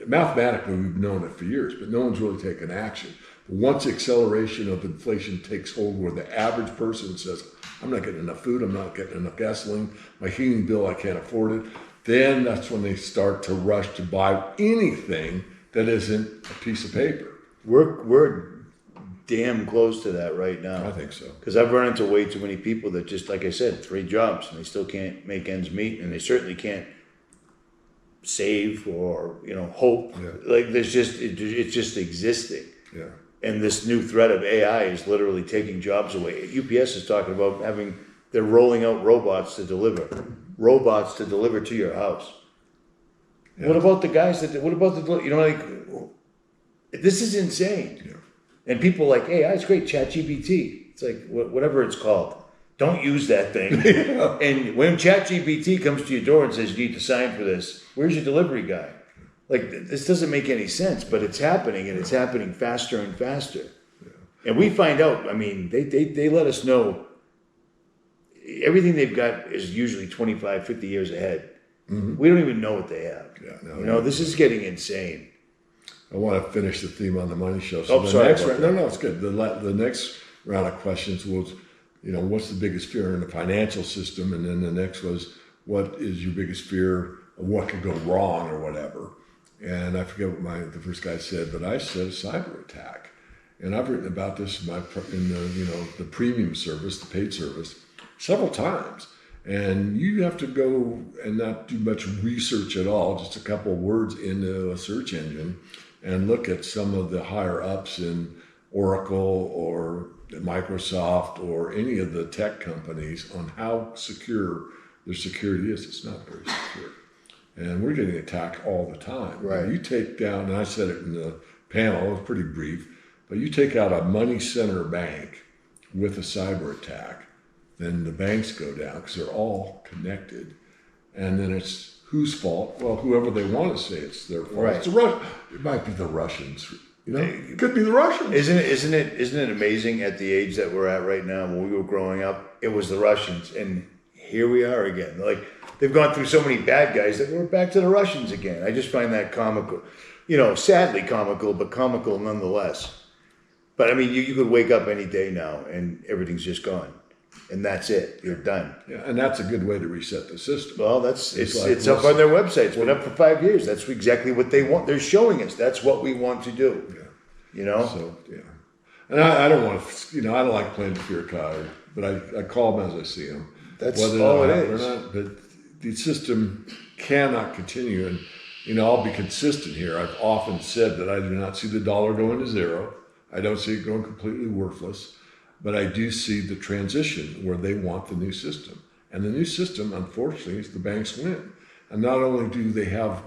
Speaker 3: Mathematically, we've known it for years, but no one's really taken action. Once acceleration of inflation takes hold where the average person says, I'm not getting enough food, I'm not getting enough gasoline, my heating bill, I can't afford it, then that's when they start to rush to buy anything that isn't a piece of paper.
Speaker 4: We're damn close to that right now.
Speaker 3: I think so.
Speaker 4: Because I've run into way too many people that just, like I said, 3 jobs and they still can't make ends meet, and they certainly can't save or hope.
Speaker 3: Yeah.
Speaker 4: Like it's just existing.
Speaker 3: Yeah.
Speaker 4: And this new threat of AI is literally taking jobs away. UPS is talking about they're rolling out robots to deliver to your house. Yeah. What about the guys this is insane.
Speaker 3: Yeah.
Speaker 4: And people are like, hey, it's great, ChatGPT. It's like, whatever it's called. Don't use that thing. And when ChatGPT comes to your door and says, you need to sign for this, where's your delivery guy? Like, this doesn't make any sense, but it's happening, and it's happening faster and faster. Yeah. And we find out, I mean, they let us know everything they've got is usually 25, 50 years ahead. Mm-hmm. We don't even know what they have. Yeah, this is getting insane.
Speaker 3: I want to finish the theme on the money show.
Speaker 4: No,
Speaker 3: it's good. The next round of questions was, what's the biggest fear in the financial system? And then the next was, what is your biggest fear of what could go wrong or whatever? And I forget what the first guy said, but I said a cyber attack. And I've written about this in the premium service, the paid service, several times. And you have to go and not do much research at all, just a couple of words into a search engine, and look at some of the higher ups in Oracle or Microsoft or any of the tech companies on how secure their security is. It's not very secure. And we're getting attacked all the time.
Speaker 4: Right.
Speaker 3: You take down, and I said it in the panel, it was pretty brief, but you take out a money center bank with a cyber attack, then the banks go down because they're all connected. And then it's whose fault? Well, whoever they want to say it's their fault.
Speaker 4: Right.
Speaker 3: It's it might be the Russians. It could be the Russians.
Speaker 4: Isn't it amazing at the age that we're at right now? When we were growing up, it was the Russians, and here we are again. Like, they've gone through so many bad guys that we're back to the Russians again. I just find that comical. Sadly comical, but comical nonetheless. But I mean, you could wake up any day now and everything's just gone. And that's it. You're done.
Speaker 3: Yeah, and that's a good way to reset the system.
Speaker 4: Well, it's up on their website. It's been up for 5 years. That's exactly what they want. They're showing us. That's what we want to do. Yeah.
Speaker 3: So, yeah. And I don't want to, I don't like playing the fear card, but I call them as I see them.
Speaker 4: That's all it is.
Speaker 3: But the system cannot continue. And, I'll be consistent here. I've often said that I do not see the dollar going to zero. I don't see it going completely worthless. But I do see the transition where they want the new system. And the new system, unfortunately, is the banks win. And not only do they have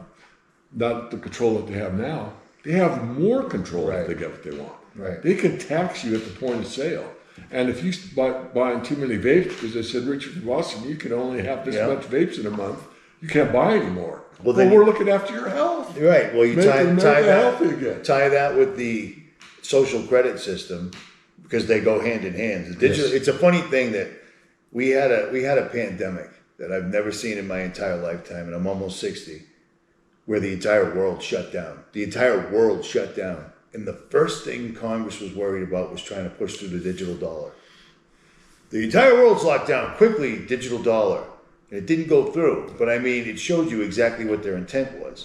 Speaker 3: not the control that they have now, they have more control if they get what they want.
Speaker 4: Right.
Speaker 3: They can tax you at the point of sale. And if you buying too many vapes, because they said, Richard from Boston, you can only have this much vapes in a month, you can't buy anymore. Well, we're looking after your health.
Speaker 4: Right. Well, you tie that with the social credit system, because they go hand in hand. It's a funny thing that we had a pandemic that I've never seen in my entire lifetime, and I'm almost 60, where the entire world shut down. The entire world shut down. And the first thing Congress was worried about was trying to push through the digital dollar. The entire world's locked down. Quickly, digital dollar. And it didn't go through. But I mean, it showed you exactly what their intent was.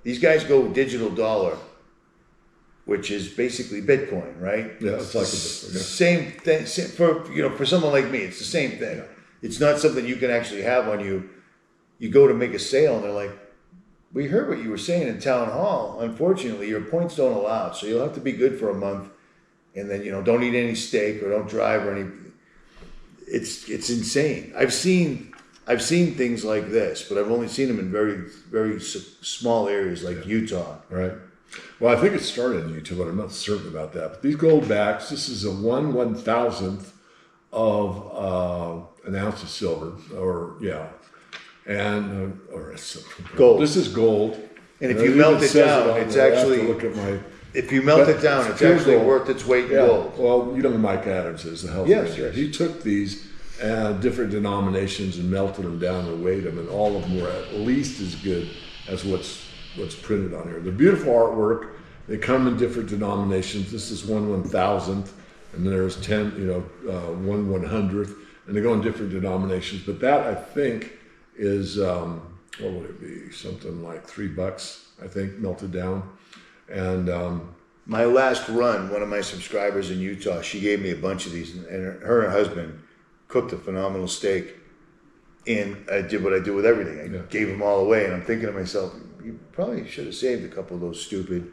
Speaker 4: These guys go digital dollar, which is basically Bitcoin, right?
Speaker 3: Yeah, it's like
Speaker 4: same thing. For someone like me, it's the same thing. Yeah. It's not something you can actually have on you. You go to make a sale, and they're like, "We heard what you were saying in town hall. Unfortunately, your points don't allow it, so you'll have to be good for a month, and then don't eat any steak or don't drive or any." It's insane. I've seen things like this, but I've only seen them in very, very small areas like Utah.
Speaker 3: Right. Well, I think it started in Utah, but I'm not certain about that. But these gold backs, this is a 1/1000th of an ounce of silver, and
Speaker 4: gold.
Speaker 3: This is gold.
Speaker 4: And if you melt it down, it's actually.
Speaker 3: Look at my.
Speaker 4: If you melt it down, it's actually worth its weight in gold.
Speaker 3: Well, who Mike Adams is, the health minister. He took these different denominations and melted them down and weighed them, and all of them were at least as good as what's printed on here. The beautiful artwork. They come in different denominations. This is 1/1000th, and there's 1/100th, and they go in different denominations. But that, I think, is what would it be? Something like $3, I think, melted down. And
Speaker 4: my last run, one of my subscribers in Utah, she gave me a bunch of these, and her husband cooked a phenomenal steak. And I did what I do with everything. I gave them all away, and I'm thinking to myself, you probably should have saved a couple of those stupid.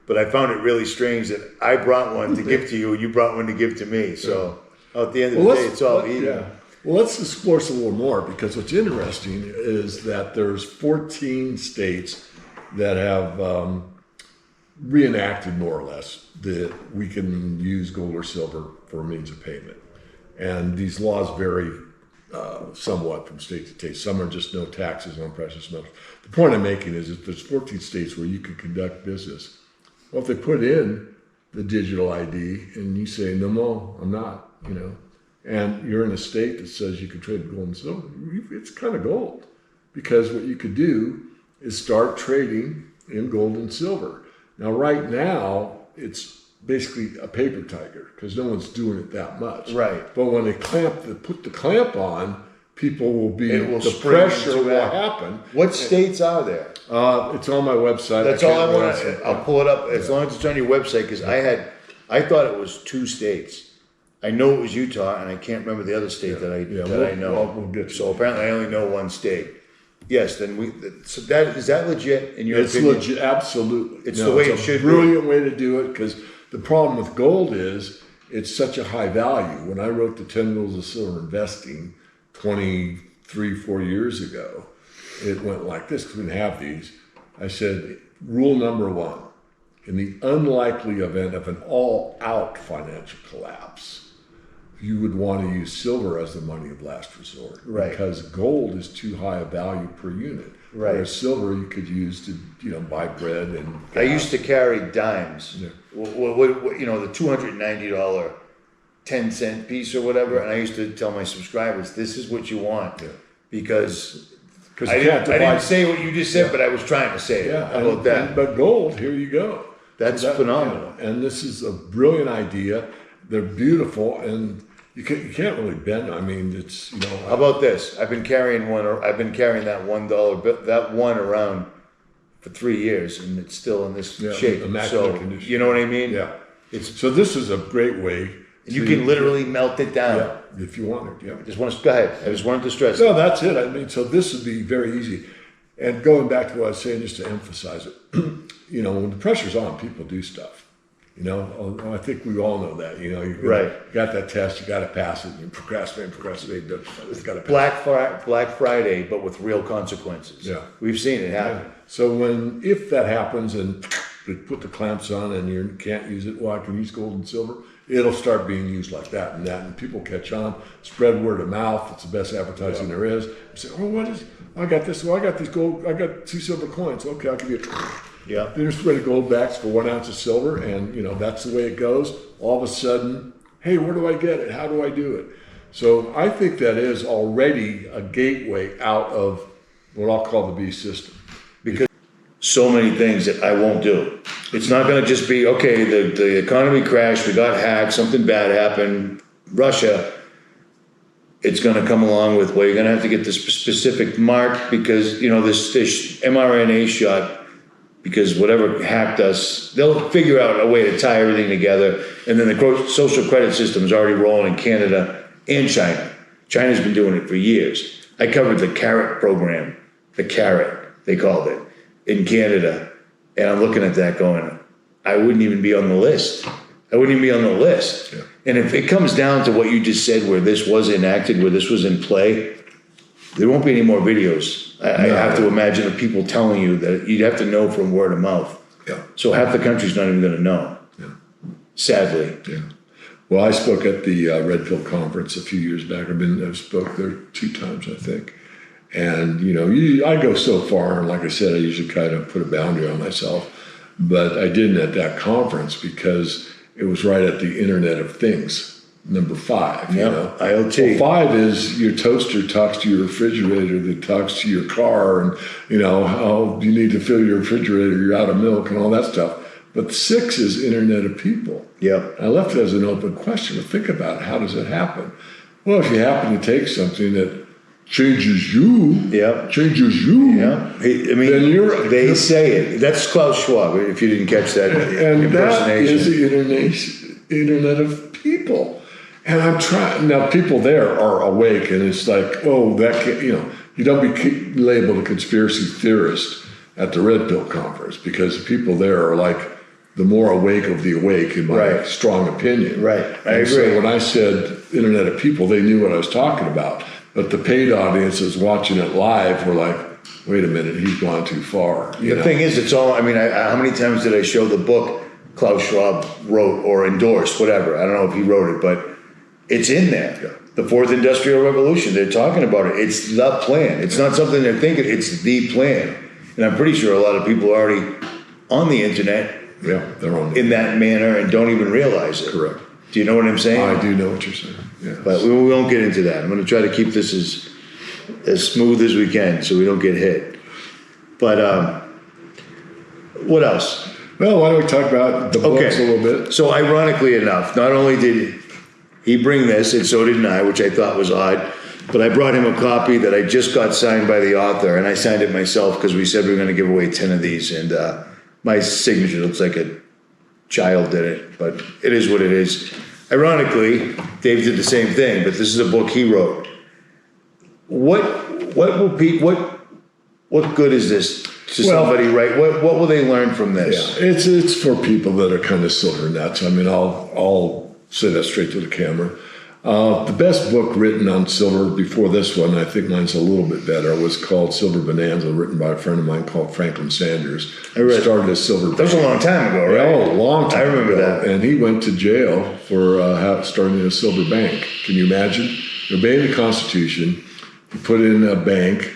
Speaker 4: But I found it really strange that I brought one to give to you, and you brought one to give to me. So at the end of the day, it's all even.
Speaker 3: Yeah. Well, let's explore some a little more, because what's interesting is that there's 14 states that have reenacted more or less that we can use gold or silver for a means of payment. And these laws vary somewhat from state to state. Some are just no taxes on precious metals. The point I'm making is that there's 14 states where you can conduct business. Well, if they put in the digital ID and you say, no, I'm not, and you're in a state that says you can trade gold and silver, it's kind of gold. Because what you could do is start trading in gold and silver. Now, right now, it's basically a paper tiger because no one's doing it that much.
Speaker 1: Right.
Speaker 3: But when they put the clamp on, people will be,
Speaker 1: It will
Speaker 3: the
Speaker 1: spring
Speaker 3: pressure
Speaker 1: into
Speaker 3: will
Speaker 1: action.
Speaker 3: happen.
Speaker 1: What states are there?
Speaker 3: It's on my website.
Speaker 1: That's all I
Speaker 3: can't
Speaker 1: want.
Speaker 3: remember.
Speaker 1: I'll pull it up as long as it's on your website because I thought it was 2 states. I know it was Utah, and I can't remember the other state that I know.
Speaker 3: We'll get to
Speaker 1: So
Speaker 3: it.
Speaker 1: apparently, I only know 1 state. Yes, then so that is that legit in your
Speaker 3: It's
Speaker 1: opinion?
Speaker 3: legit, absolutely.
Speaker 1: It's the way it
Speaker 3: it's a
Speaker 1: should be.
Speaker 3: brilliant way to do it because the problem with gold is it's such a high value. When I wrote the 10 Rules of Silver Investing 4 years ago, it went like this because we didn't have these. I said, rule number 1, in the unlikely event of an all-out financial collapse, you would want to use silver as the money of last resort.
Speaker 1: Right.
Speaker 3: Because gold is too high a value per unit.
Speaker 1: Right.
Speaker 3: Whereas silver you could use to, buy bread and
Speaker 1: I used to carry dimes.
Speaker 3: Yeah.
Speaker 1: What, the $290 10-cent piece or whatever, and I used to tell my subscribers, "This is what you want," because
Speaker 3: Because
Speaker 1: I didn't say what you just said, but I was trying to say it.
Speaker 3: Yeah,
Speaker 1: How about that?
Speaker 3: But gold, here you go.
Speaker 1: That's phenomenal.
Speaker 3: And this is a brilliant idea. They're beautiful, and you can't really bend. I mean, it's
Speaker 1: How about this? I've been carrying one. I've been carrying that $1 bill, that one around for 3 years, and it's still in this
Speaker 3: Yeah,
Speaker 1: shape.
Speaker 3: immaculate
Speaker 1: So
Speaker 3: condition.
Speaker 1: you know what I mean?
Speaker 3: yeah.
Speaker 1: It's
Speaker 3: So this is a great way.
Speaker 1: you can literally melt it down.
Speaker 3: yeah, if you want it. Yeah.
Speaker 1: Just want to go ahead. I just wanted to stress.
Speaker 3: No, that's it. I mean, so this would be very easy. And going back to what I was saying, just to emphasize it, when the pressure's on, people do stuff. I think we all know that. You
Speaker 1: Right.
Speaker 3: got that test, you got to pass it. You procrastinate, it's got to pass.
Speaker 1: Black Friday, but with real consequences.
Speaker 3: Yeah.
Speaker 1: We've seen it happen.
Speaker 3: So if that happens and they put the clamps on and you can't use it, well, I can use gold and silver. It'll start being used like that, and people catch on, spread word of mouth. It's the best advertising there is. You say, I got this. Well, I got these gold. I got 2 silver coins. Okay, I'll give you.
Speaker 1: Yeah.
Speaker 3: Then there's spread of gold backs for 1 ounce of silver, and that's the way it goes. All of a sudden, hey, where do I get it? How do I do it? So I think that is already a gateway out of what I'll call the beast system.
Speaker 1: So many things that I won't do. It's not going to just be, okay, the economy crashed, we got hacked, something bad happened, Russia. It's going to come along with, well, you're going to have to get this specific mark because, this mRNA shot, because whatever hacked us, they'll figure out a way to tie everything together. And then the social credit system is already rolling in Canada and China. China's been doing it for years. I covered the CARET program, the CARET, they called it, in Canada. And I'm looking at that going, I wouldn't even be on the list. I wouldn't even be on the list.
Speaker 3: Yeah.
Speaker 1: And if it comes down to what you just said, where this was enacted, where this was in play, there won't be any more videos. I have to imagine of people telling you that you'd have to know from word of mouth.
Speaker 3: Yeah.
Speaker 1: So half the country's not even going to know.
Speaker 3: Yeah.
Speaker 1: Sadly.
Speaker 3: Yeah. Well, I spoke at the Red Pill Conference a few years back. I've spoke there 2 times, I think. And, I go so far, and like I said, I usually kind of put a boundary on myself. But I didn't at that conference because it was right at the Internet of Things, number 5.
Speaker 1: Yeah, IoT.
Speaker 3: Well, 5 is your toaster talks to your refrigerator that talks to your car, and, how you need to fill your refrigerator, you're out of milk and all that stuff. But 6 is Internet of People.
Speaker 1: Yep.
Speaker 3: I left it as an open question. But think about it. How does it happen? Well, if you happen to take something that changes you,
Speaker 1: Yep.
Speaker 3: yeah.
Speaker 1: Then they say it. That's Klaus Schwab, if you didn't catch that
Speaker 3: And that is
Speaker 1: impersonation.
Speaker 3: the Internet of People. And I'm trying, now people there are awake, and it's like, that can't, you don't be labeled a conspiracy theorist at the Red Pill Conference because people there are like the more awake of the awake, in my strong opinion.
Speaker 1: Right, I agree.
Speaker 3: So when I said Internet of People, they knew what I was talking about. But the paid audiences watching it live were like, wait a minute, he's gone too far.
Speaker 1: The thing is, it's all, I mean, how many times did I show the book Klaus Schwab wrote or endorsed, whatever? I don't know if he wrote it, but it's in there.
Speaker 3: Yeah.
Speaker 1: The fourth industrial revolution, they're talking about it. It's the plan. It's not something they're thinking, it's the plan. And I'm pretty sure a lot of people are already on the internet
Speaker 3: Yeah, they're on.
Speaker 1: in that manner and don't even realize it.
Speaker 3: Correct.
Speaker 1: Do you know what I'm saying?
Speaker 3: I do know what you're saying. Yeah.
Speaker 1: But we won't get into that. I'm going to try to keep this as smooth as we can so we don't get hit. But what else?
Speaker 3: Well, why don't we talk about the books a little bit?
Speaker 1: So ironically enough, not only did he bring this, and so did I, which I thought was odd, but I brought him a copy that I just got signed by the author, and I signed it myself because we said we were going to give away 10 of these, and my signature looks like a child did it, but it is what it is. Ironically, Dave did the same thing, but this is a book he wrote. What good is this to somebody, right? What will they learn from this?
Speaker 3: Yeah, it's for people that are kind of silver nuts. I mean, I'll say that straight to the camera. The best book written on silver before this one, I think mine's a little bit better, was called Silver Bonanza, written by a friend of mine called Franklin Sanders.
Speaker 1: I read
Speaker 3: started as Silver.
Speaker 1: That was a long time ago, right?
Speaker 3: Oh, a long time.
Speaker 1: I remember
Speaker 3: ago.
Speaker 1: that.
Speaker 3: And he went to jail for starting a silver bank. Can you imagine? He obeyed the Constitution. He put in a bank,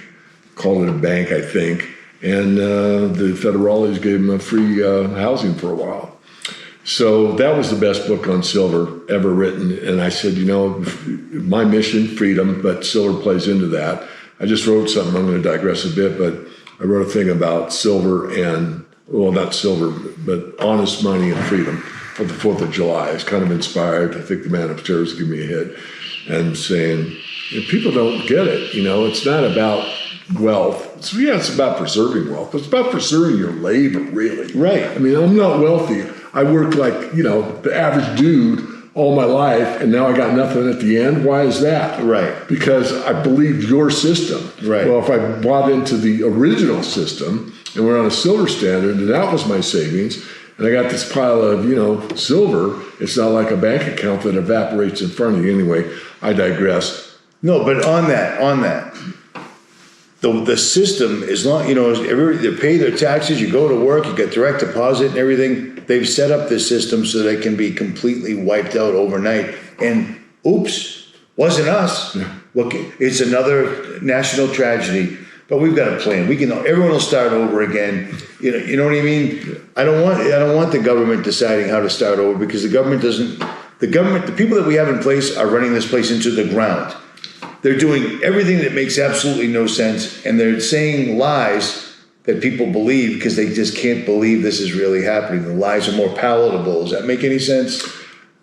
Speaker 3: called it a bank, I think, and the federales gave him a free housing for a while. So that was the best book on silver ever written. And I said, my mission, freedom, but silver plays into that. I just wrote something, I'm going to digress a bit, but I wrote a thing about silver and, well, not silver, but honest money and freedom for the 4th of July. It's kind of inspired. I think the man upstairs gave me a hit and saying, people don't get it. It's not about wealth. It's about preserving wealth. It's about preserving your labor, really.
Speaker 1: Right.
Speaker 3: I mean, I'm not wealthy. I worked like, the average dude all my life, and now I got nothing at the end. Why is that?
Speaker 1: Right.
Speaker 3: Because I believed your system.
Speaker 1: Right.
Speaker 3: Well, if I bought into the original system and we're on a silver standard, and that was my savings, and I got this pile of, silver, it's not like a bank account that evaporates in front of you. Anyway, I digress.
Speaker 1: No, but on that, the system is long. They pay their taxes. You go to work. You get direct deposit and everything. They've set up this system so they can be completely wiped out overnight. And oops, wasn't us.
Speaker 3: Yeah.
Speaker 1: Look, it's another national tragedy. But we've got a plan. Everyone will start over again. You know what I mean?
Speaker 3: Yeah.
Speaker 1: I don't want the government deciding how to start over because the government doesn't. The people that we have in place are running this place into the ground. They're doing everything that makes absolutely no sense, and they're saying lies that people believe because they just can't believe this is really happening. The lies are more palatable. Does that make any sense?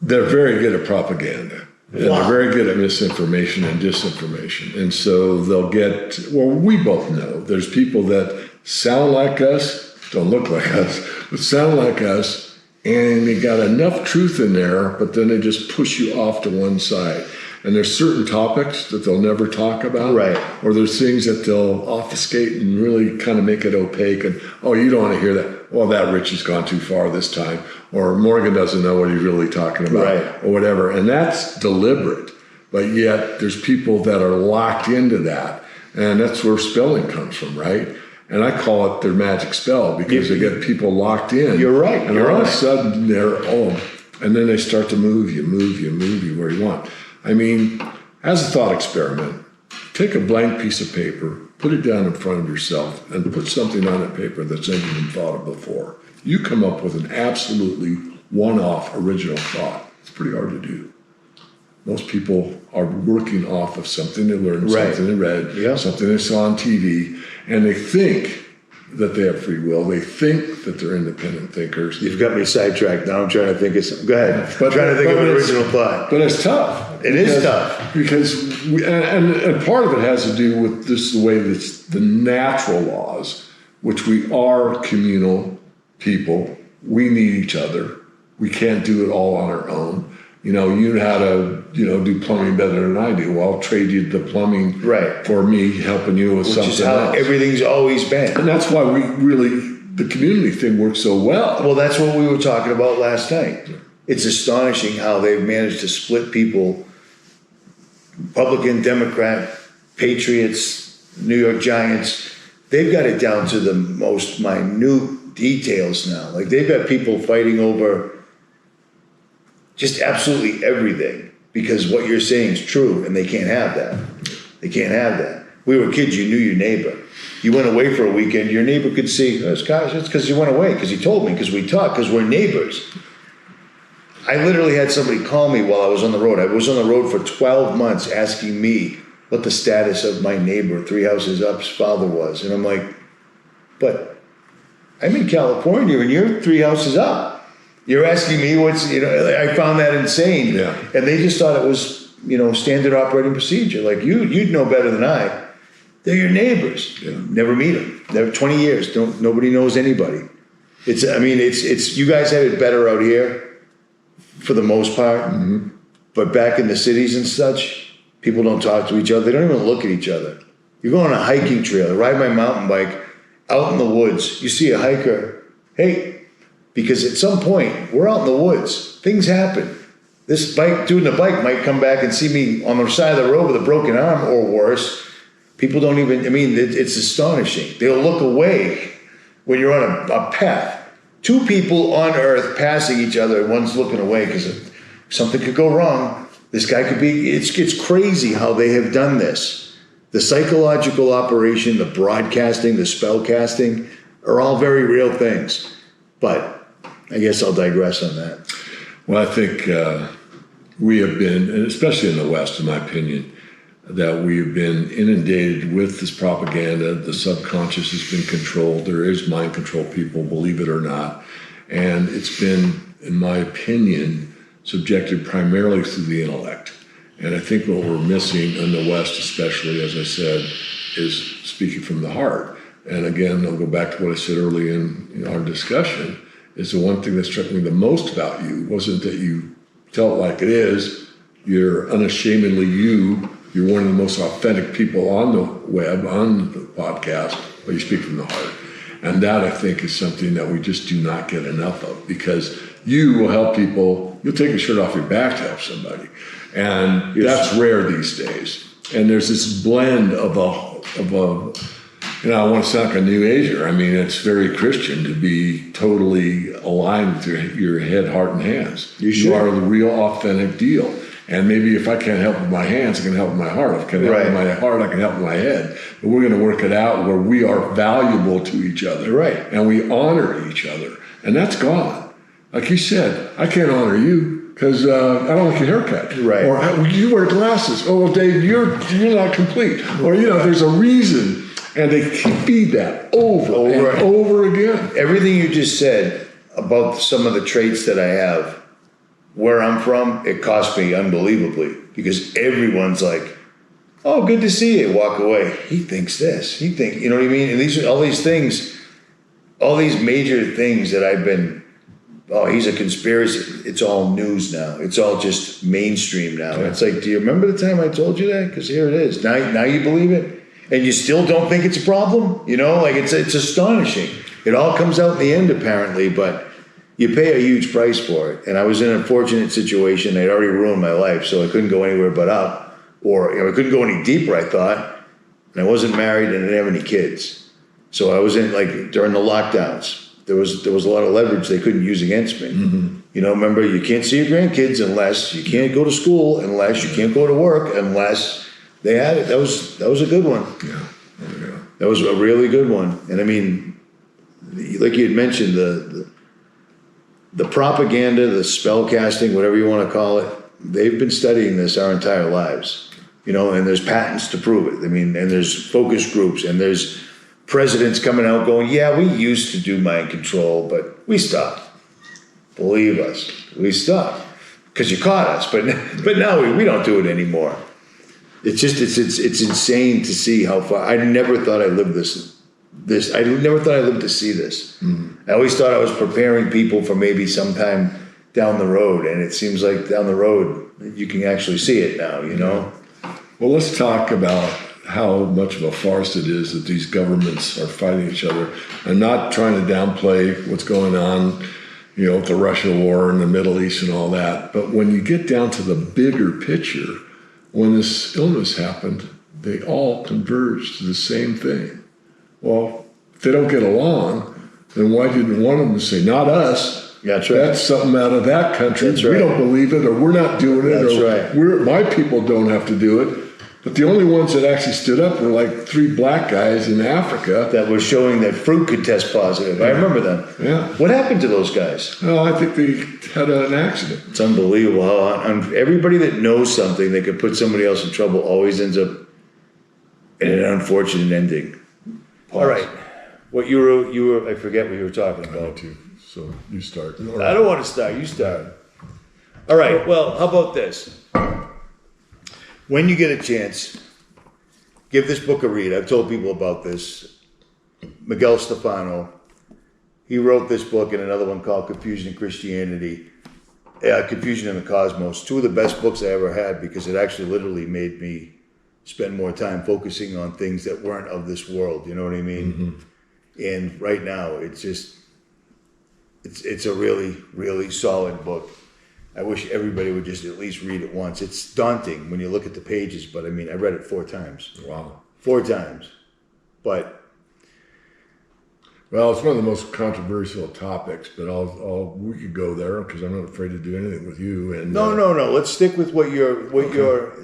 Speaker 3: They're very good at propaganda. And
Speaker 1: Wow.
Speaker 3: they're very good at misinformation and disinformation. And so they'll get, we both know there's people that sound like us, don't look like us, but sound like us, and they got enough truth in there, but then they just push you off to one side. And there's certain topics that they'll never talk about.
Speaker 1: Right.
Speaker 3: Or there's things that they'll obfuscate and really kind of make it opaque. And, you don't want to hear that. Well, that Richie's gone too far this time. Or Morgan doesn't know what he's really talking about.
Speaker 1: Right.
Speaker 3: Or whatever. And that's deliberate. But yet there's people that are locked into that. And that's where spelling comes from, right? And I call it their magic spell because they get people locked in.
Speaker 1: You're right.
Speaker 3: And
Speaker 1: You're
Speaker 3: all of a
Speaker 1: right.
Speaker 3: sudden they're, and then they start to move you where you want. I mean, as a thought experiment, take a blank piece of paper, put it down in front of yourself, and put something on that paper that's never been thought of before. You come up with an absolutely one-off original thought. It's pretty hard to do. Most people are working off of something they learned,
Speaker 1: Right.
Speaker 3: something they read,
Speaker 1: Yeah.
Speaker 3: something they saw on TV, and they think that they have free will. They think that they're independent thinkers.
Speaker 1: You've got me sidetracked. Now I'm trying to think of something. Go ahead.
Speaker 3: But-
Speaker 1: I'm trying to think of
Speaker 3: but
Speaker 1: an
Speaker 3: it's-
Speaker 1: original thought.
Speaker 3: But it's tough.
Speaker 1: It is tough.
Speaker 3: Because, and part of it has to do with this the way that the natural laws, which we are communal people, we need each other. We can't do it all on our own. You know how to, do plumbing better than I do. Well, I'll trade you the plumbing
Speaker 1: Right.
Speaker 3: for me helping you with
Speaker 1: Which
Speaker 3: something
Speaker 1: is how
Speaker 3: else.
Speaker 1: everything's always been.
Speaker 3: And that's why the community thing works so well.
Speaker 1: Well, that's what we were talking about last night. It's astonishing how they've managed to split people, Republican, Democrat, Patriots, New York Giants, they've got it down to the most minute details now. Like they've got people fighting over just absolutely everything because what you're saying is true and they can't have that. They can't have that. We were kids, you knew your neighbor. You went away for a weekend, your neighbor could see, oh, gosh, it's because you went away, because he told me, because we talked, because we're neighbors. I literally had somebody call me while I was on the road. I was on the road for 12 months asking me what the status of my neighbor 3 houses up's father was. And I'm like, but I'm in California and you're 3 houses up. You're asking me what's, I found that insane.
Speaker 2: Yeah.
Speaker 1: And they just thought it was, standard operating procedure. Like you'd know better than I. They're your neighbors.
Speaker 2: Yeah.
Speaker 1: Never meet them. Never 20 years. Nobody knows anybody. It's you guys have it better out here for the most part.
Speaker 2: Mm-hmm.
Speaker 1: But back in the cities and such, people don't talk to each other. They don't even look at each other. You go on a hiking trail, ride my mountain bike out in the woods. You see a hiker. Hey, because at some point we're out in the woods. Things happen. This bike, doing the bike might come back and see me on the side of the road with a broken arm or worse. People don't even, it's astonishing. They'll look away when you're on a path. 2 people on earth passing each other and one's looking away because something could go wrong. This guy could be, it's crazy how they have done this. The psychological operation, the broadcasting, the spell casting are all very real things. But I guess I'll digress on that.
Speaker 2: Well, I think we have been, and especially in the West, in my opinion, that we've been inundated with this propaganda. The subconscious has been controlled. There is mind control, people, believe it or not. And it's been, in my opinion, subjected primarily through the intellect. And I think what we're missing in the West, especially, as I said, is speaking from the heart. And again, I'll go back to what I said early in our discussion, is the one thing that struck me the most about you wasn't that you tell it like it is. You're unashamedly you. You're one of the most authentic people on the web, on the podcast, but you speak from the heart. And that, I think, is something that we just do not get enough of, because you will help people. You'll take a shirt off your back to help somebody. And that's rare these days. And there's this blend of I want to sound like a new ager. It's very Christian to be totally aligned with your head, heart, and hands. You are the real authentic deal. And maybe if I can't help with my hands, I can help with my heart. If I can help with my heart, I can help with my head. But we're going to work it out where we are valuable to each other.
Speaker 1: Right.
Speaker 2: And we honor each other. And that's gone. Like you said, I can't honor you because I don't like your haircut.
Speaker 1: Right.
Speaker 2: Or you wear glasses. Oh, well, Dave, you're not complete. Or, there's a reason. And they feed that over and over again.
Speaker 1: Everything you just said about some of the traits that I have, where I'm from, it cost me unbelievably, because everyone's like, oh, good to see you, walk away. He thinks this, you know what I mean? And these are all these things, all these major things that I've been, oh, he's a conspiracy. It's all news now. It's all just mainstream now.
Speaker 2: Yeah.
Speaker 1: It's like, do you remember the time I told you that? Because here it is. Now you believe it? And you still don't think it's a problem? It's astonishing. It all comes out in the end, apparently, but you pay a huge price for it. And I was in a fortunate situation. They'd already ruined my life, so I couldn't go anywhere but up. Or I couldn't go any deeper, I thought. And I wasn't married and I didn't have any kids. So I was in, during the lockdowns, there was a lot of leverage they couldn't use against me. Mm-hmm. Remember, you can't see your grandkids unless, you can't go to school unless, you can't go to work unless they had it. That was a good one.
Speaker 2: Yeah.
Speaker 1: That was a really good one. And like you had mentioned, the propaganda, the spell casting, whatever you want to call it, they've been studying this our entire lives. And there's patents to prove it. And there's focus groups, and there's presidents coming out going, yeah, we used to do mind control, but we stopped. Believe us, we stopped. Because you caught us, but now we don't do it anymore. It's just it's insane to see how far. I never thought I lived this. I never thought I lived to see this. Mm-hmm. I always thought I was preparing people for maybe sometime down the road, and it seems like down the road you can actually see it now.
Speaker 2: Well, let's talk about how much of a farce it is that these governments are fighting each other. I'm not trying to downplay what's going on, with the Russia war and the Middle East and all that. But when you get down to the bigger picture, when this illness happened, they all converged to the same thing.
Speaker 3: Well, if they don't get along, then why didn't one of them say, not us?
Speaker 4: That's right.
Speaker 3: That's something out of that country.
Speaker 4: That's
Speaker 3: We
Speaker 4: right.
Speaker 3: don't believe it, or we're not doing it,
Speaker 4: That's
Speaker 3: or
Speaker 4: right.
Speaker 3: my people don't have to do it. But the only ones that actually stood up were like 3 black guys in Africa.
Speaker 4: That was showing that fruit could test positive. I remember them.
Speaker 3: Yeah.
Speaker 4: What happened to those guys?
Speaker 3: Well, I think they had an accident.
Speaker 4: It's unbelievable how everybody that knows something that could put somebody else in trouble always ends up in an unfortunate ending. All right. What you were, I forget what you were talking about.
Speaker 3: too. So you start.
Speaker 4: I don't want to start. You start. All right. Well, how about this? When you get a chance, give this book a read. I've told people about this. Miguel Stefano. He wrote this book and another one called Confusion in Christianity. Confusion in the Cosmos. 2 of the best books I ever had because it actually literally made me spend more time focusing on things that weren't of this world. You know what I mean? Mm-hmm. And right now, it's just, it's a really, really solid book. I wish everybody would just at least read it once. It's daunting when you look at the pages, but I mean, I read it 4 times.
Speaker 3: Wow.
Speaker 4: 4 times. But
Speaker 3: Well, it's one of the most controversial topics, but we could go there because I'm not afraid to do anything with you. And
Speaker 4: no. Let's stick with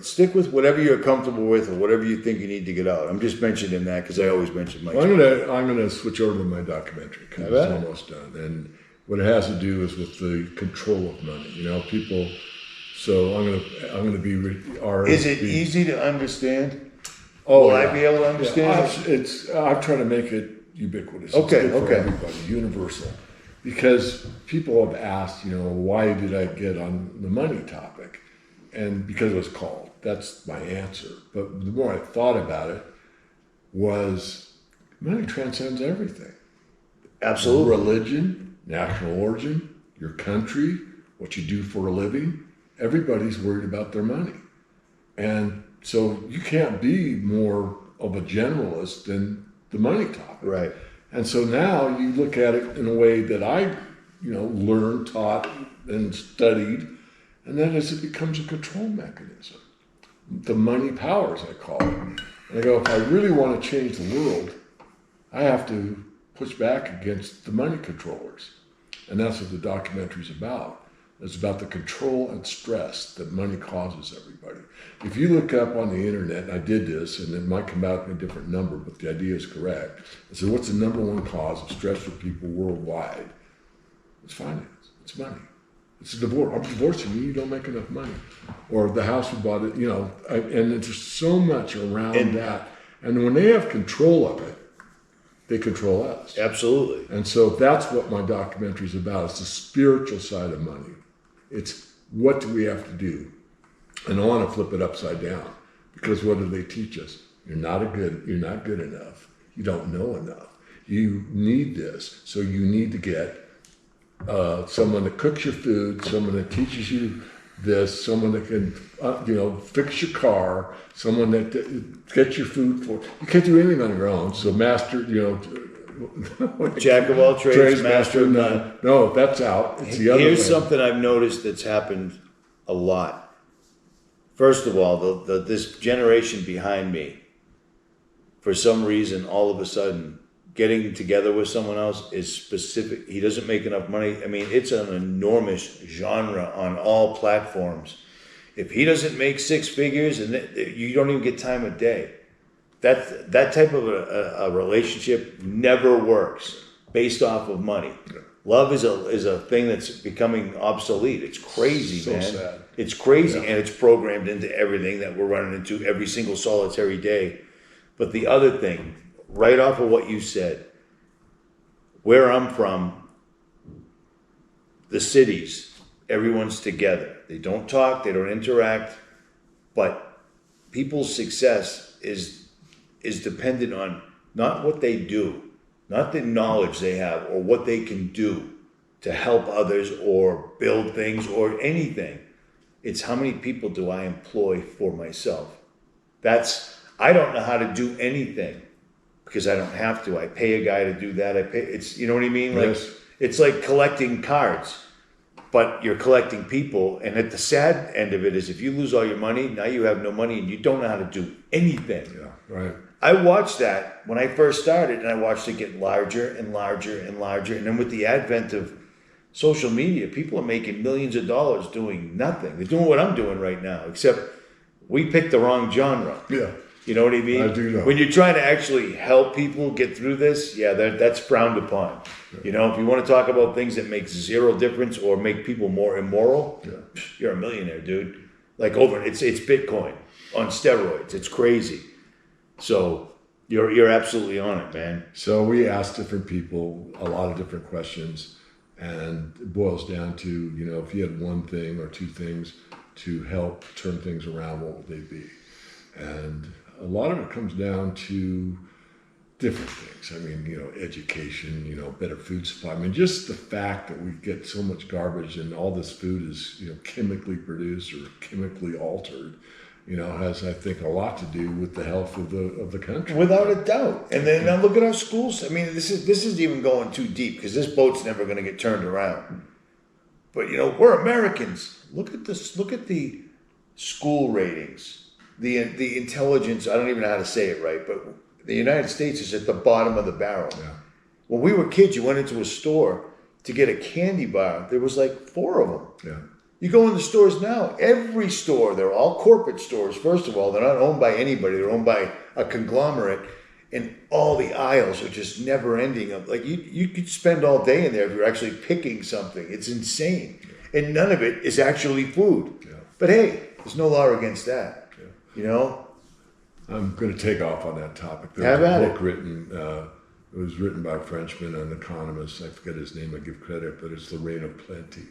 Speaker 4: stick with whatever you're comfortable with or whatever you think you need to get out. I'm just mentioning that because I always mention my.
Speaker 3: Well, I'm gonna switch over to my documentary because it's almost done. And what it has to do is with the control of money. You know, people. So I'm gonna be.
Speaker 4: Is it easy to understand?
Speaker 3: Oh,
Speaker 4: Will
Speaker 3: yeah.
Speaker 4: I be able to understand?
Speaker 3: Yeah, I've tried to make it ubiquitous.
Speaker 4: Okay,
Speaker 3: It's good for
Speaker 4: okay.
Speaker 3: everybody, universal. Because people have asked, why did I get on the money topic? And because it was called. That's my answer. But the more I thought about it, was money transcends everything.
Speaker 4: Absolutely.
Speaker 3: Religion, national origin, your country, what you do for a living. Everybody's worried about their money. And so you can't be more of a generalist than the money topic.
Speaker 4: Right.
Speaker 3: And so now you look at it in a way that I, learned, taught, and studied, and then as it becomes a control mechanism. The money powers, I call it. And I go, if I really want to change the world, I have to push back against the money controllers. And that's what the documentary's about. It's about the control and stress that money causes everybody. If you look up on the internet, and I did this, and it might come out in a different number, but the idea is correct. I said, what's the number 1 cause of stress for people worldwide? It's finance. It's money. It's a divorce. I'm divorcing you. You don't make enough money. Or the house we bought, and there's so much around that. And when they have control of it, they control us.
Speaker 4: Absolutely.
Speaker 3: And so that's what my documentary is about. It's the spiritual side of money. It's what do we have to do? And I want to flip it upside down because what do they teach us? You're not good enough. You don't know enough. You need this. So you need to get someone that cooks your food, someone that teaches you this, someone that can, fix your car, someone that gets your food for. You can't do anything on your own. So master,
Speaker 4: Jack of all trades, master of none.
Speaker 3: none. No, that's out. It's the other way.
Speaker 4: Here's something I've noticed that's happened a lot. First of all, this generation behind me, for some reason, all of a sudden, getting together with someone else is specific. He doesn't make enough money. I mean, it's an enormous genre on all platforms. If he doesn't make 6 figures, and you don't even get time of day. That type of a relationship never works based off of money. Love is a thing that's becoming obsolete. It's crazy,
Speaker 3: So
Speaker 4: man.
Speaker 3: sad.
Speaker 4: It's crazy, and it's programmed into everything that we're running into every single solitary day. But the other thing, right off of what you said, where I'm from, the cities, everyone's together. They don't talk, they don't interact, but people's success is dependent on not what they do, not the knowledge they have or what they can do to help others or build things or anything. It's how many people do I employ for myself. I don't know how to do anything because I don't have to. I pay a guy to do that. You know what I mean? Like,
Speaker 3: Yes.
Speaker 4: It's like collecting cards, but you're collecting people. And at the sad end of it is if you lose all your money, now you have no money and you don't know how to do anything.
Speaker 3: Yeah, right.
Speaker 1: I watched that when I first started, and I watched it get larger and larger and larger. And then with the advent of social media, people are making millions of dollars doing nothing. They're doing what I'm doing right now, except we picked the wrong genre.
Speaker 2: Yeah.
Speaker 1: You know what I mean?
Speaker 2: I do know.
Speaker 1: When you're trying to actually help people get through this, yeah, that's frowned upon. You know, if you want to talk about things that make zero difference or make people more immoral, you're a millionaire, dude. Like it's Bitcoin on steroids. It's crazy. So you're absolutely on it, man.
Speaker 2: So we asked different people a lot of different questions, and it boils down to, you know, if you had one thing or two things to help turn things around, what would they be? And a lot of it comes down to different things. I mean, you know, education, you know, better food supply. I mean, just the fact that we get so much garbage and all this food is, you know, chemically produced or chemically altered, you know, has, I think, a lot to do with the health of the country.
Speaker 1: Without a doubt. And then now look at our schools. I mean, this is even going too deep because this boat's never going to get turned around. But you know, we're Americans. Look at this. Look at the school ratings, the intelligence. I don't even know how to say it right, but the United States is at the bottom of the barrel.
Speaker 2: Yeah.
Speaker 1: When we were kids, you went into a store to get a candy bar. There was like 4 of them.
Speaker 2: Yeah.
Speaker 1: You go in the stores now, every store, they're all corporate stores, first of all. They're not owned by anybody. They're owned by a conglomerate. And all the aisles are just never ending. Like you could spend all day in there if you're actually picking something. It's insane. And none of it is actually food.
Speaker 2: Yeah.
Speaker 1: But hey, there's no law against that.
Speaker 2: Yeah.
Speaker 1: You know?
Speaker 2: I'm going to take off on that topic. There
Speaker 1: Have
Speaker 2: was
Speaker 1: at
Speaker 2: a
Speaker 1: it.
Speaker 2: book written, it was written by a Frenchman, an economist. I forget his name, I give credit, but it's The Reign of Plenty.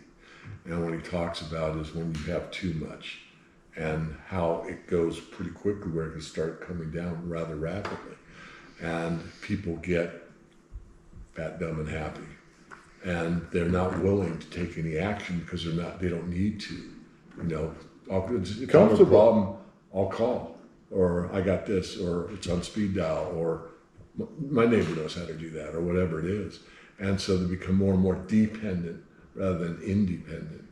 Speaker 2: And what he talks about is when you have too much and how it goes pretty quickly where it can start coming down rather rapidly. And people get fat, dumb, and happy. And they're not willing to take any action because they don't need to. You know, if I have a problem, I'll call. Or I got this, or it's on speed dial, or my neighbor knows how to do that, or whatever it is. And so they become more and more dependent rather than independent.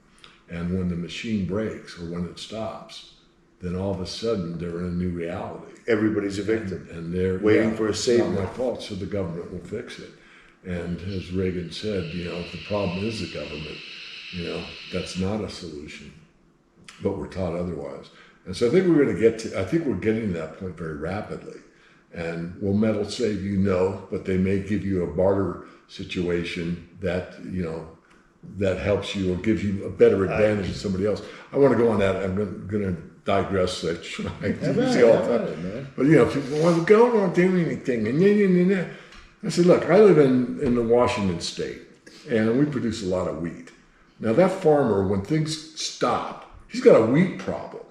Speaker 2: And when the machine breaks or when it stops, then all of a sudden they're in a new reality.
Speaker 1: Everybody's a victim.
Speaker 2: And they're
Speaker 1: waiting for a
Speaker 2: it's not
Speaker 1: savior.
Speaker 2: my fault, so the government will fix it. And as Reagan said, you know, if the problem is the government, you know, that's not a solution. But we're taught otherwise. And so I think we're getting to that point very rapidly. And will metal save you? No, but they may give you a barter situation that, you know, that helps you or gives you a better advantage than somebody else. I want to go on that. I'm going to digress. I see all the time. But, you know, people want to go, don't do anything. And I said, look, I live in the Washington state, and we produce a lot of wheat. Now, that farmer, when things stop, he's got a wheat problem.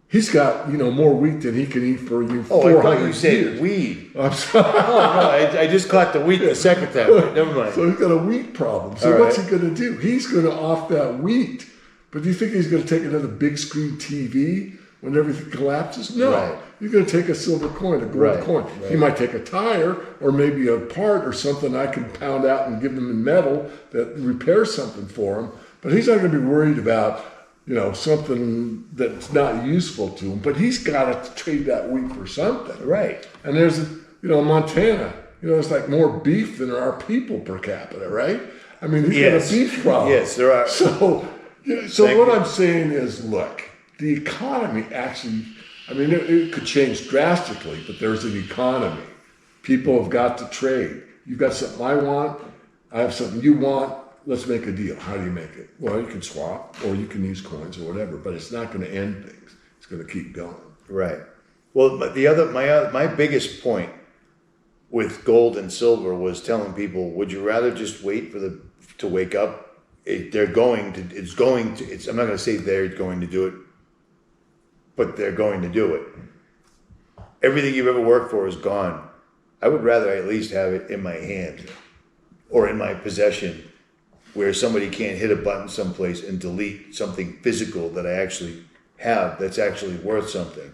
Speaker 2: He's got, you know, more wheat than he can eat for 400 years.
Speaker 1: Oh, I thought you said weed.
Speaker 2: I'm sorry.
Speaker 1: Oh, no, I just caught the wheat the second time. Never mind.
Speaker 2: So he's got a wheat problem. So
Speaker 1: All
Speaker 2: what's
Speaker 1: right.
Speaker 2: he going to do? He's going to off that wheat. But do you think he's going to take another big screen TV when everything collapses? No.
Speaker 1: Right.
Speaker 2: You're going to take a silver coin, a gold
Speaker 1: Right,
Speaker 2: coin.
Speaker 1: right.
Speaker 2: He might take a tire or maybe a part or something I can pound out and give him in metal that repairs something for him. But he's not going to be worried about, you know, something that's not useful to him. But he's got to trade that wheat for something.
Speaker 1: Right.
Speaker 2: And there's, you know, Montana, you know, it's like more beef than there are people per capita, right? I mean, he's
Speaker 1: Yes.
Speaker 2: got a beef problem.
Speaker 1: Yes, there are.
Speaker 2: So
Speaker 1: Thank
Speaker 2: what
Speaker 1: you.
Speaker 2: I'm saying is, look, the economy actually, I mean, it could change drastically, but there's an economy. People have got to trade. You've got something I want, I have something you want, let's make a deal. How do you make it? Well, you can swap, or you can use coins or whatever, but it's not going to end things. It's going to keep going.
Speaker 1: Right. Well, but my biggest point with gold and silver was telling people, would you rather just wait to wake up? I'm not going to say they're going to do it, but they're going to do it. Everything you've ever worked for is gone. I would rather at least have it in my hand or in my possession where somebody can't hit a button someplace and delete something physical that I actually have that's actually worth something.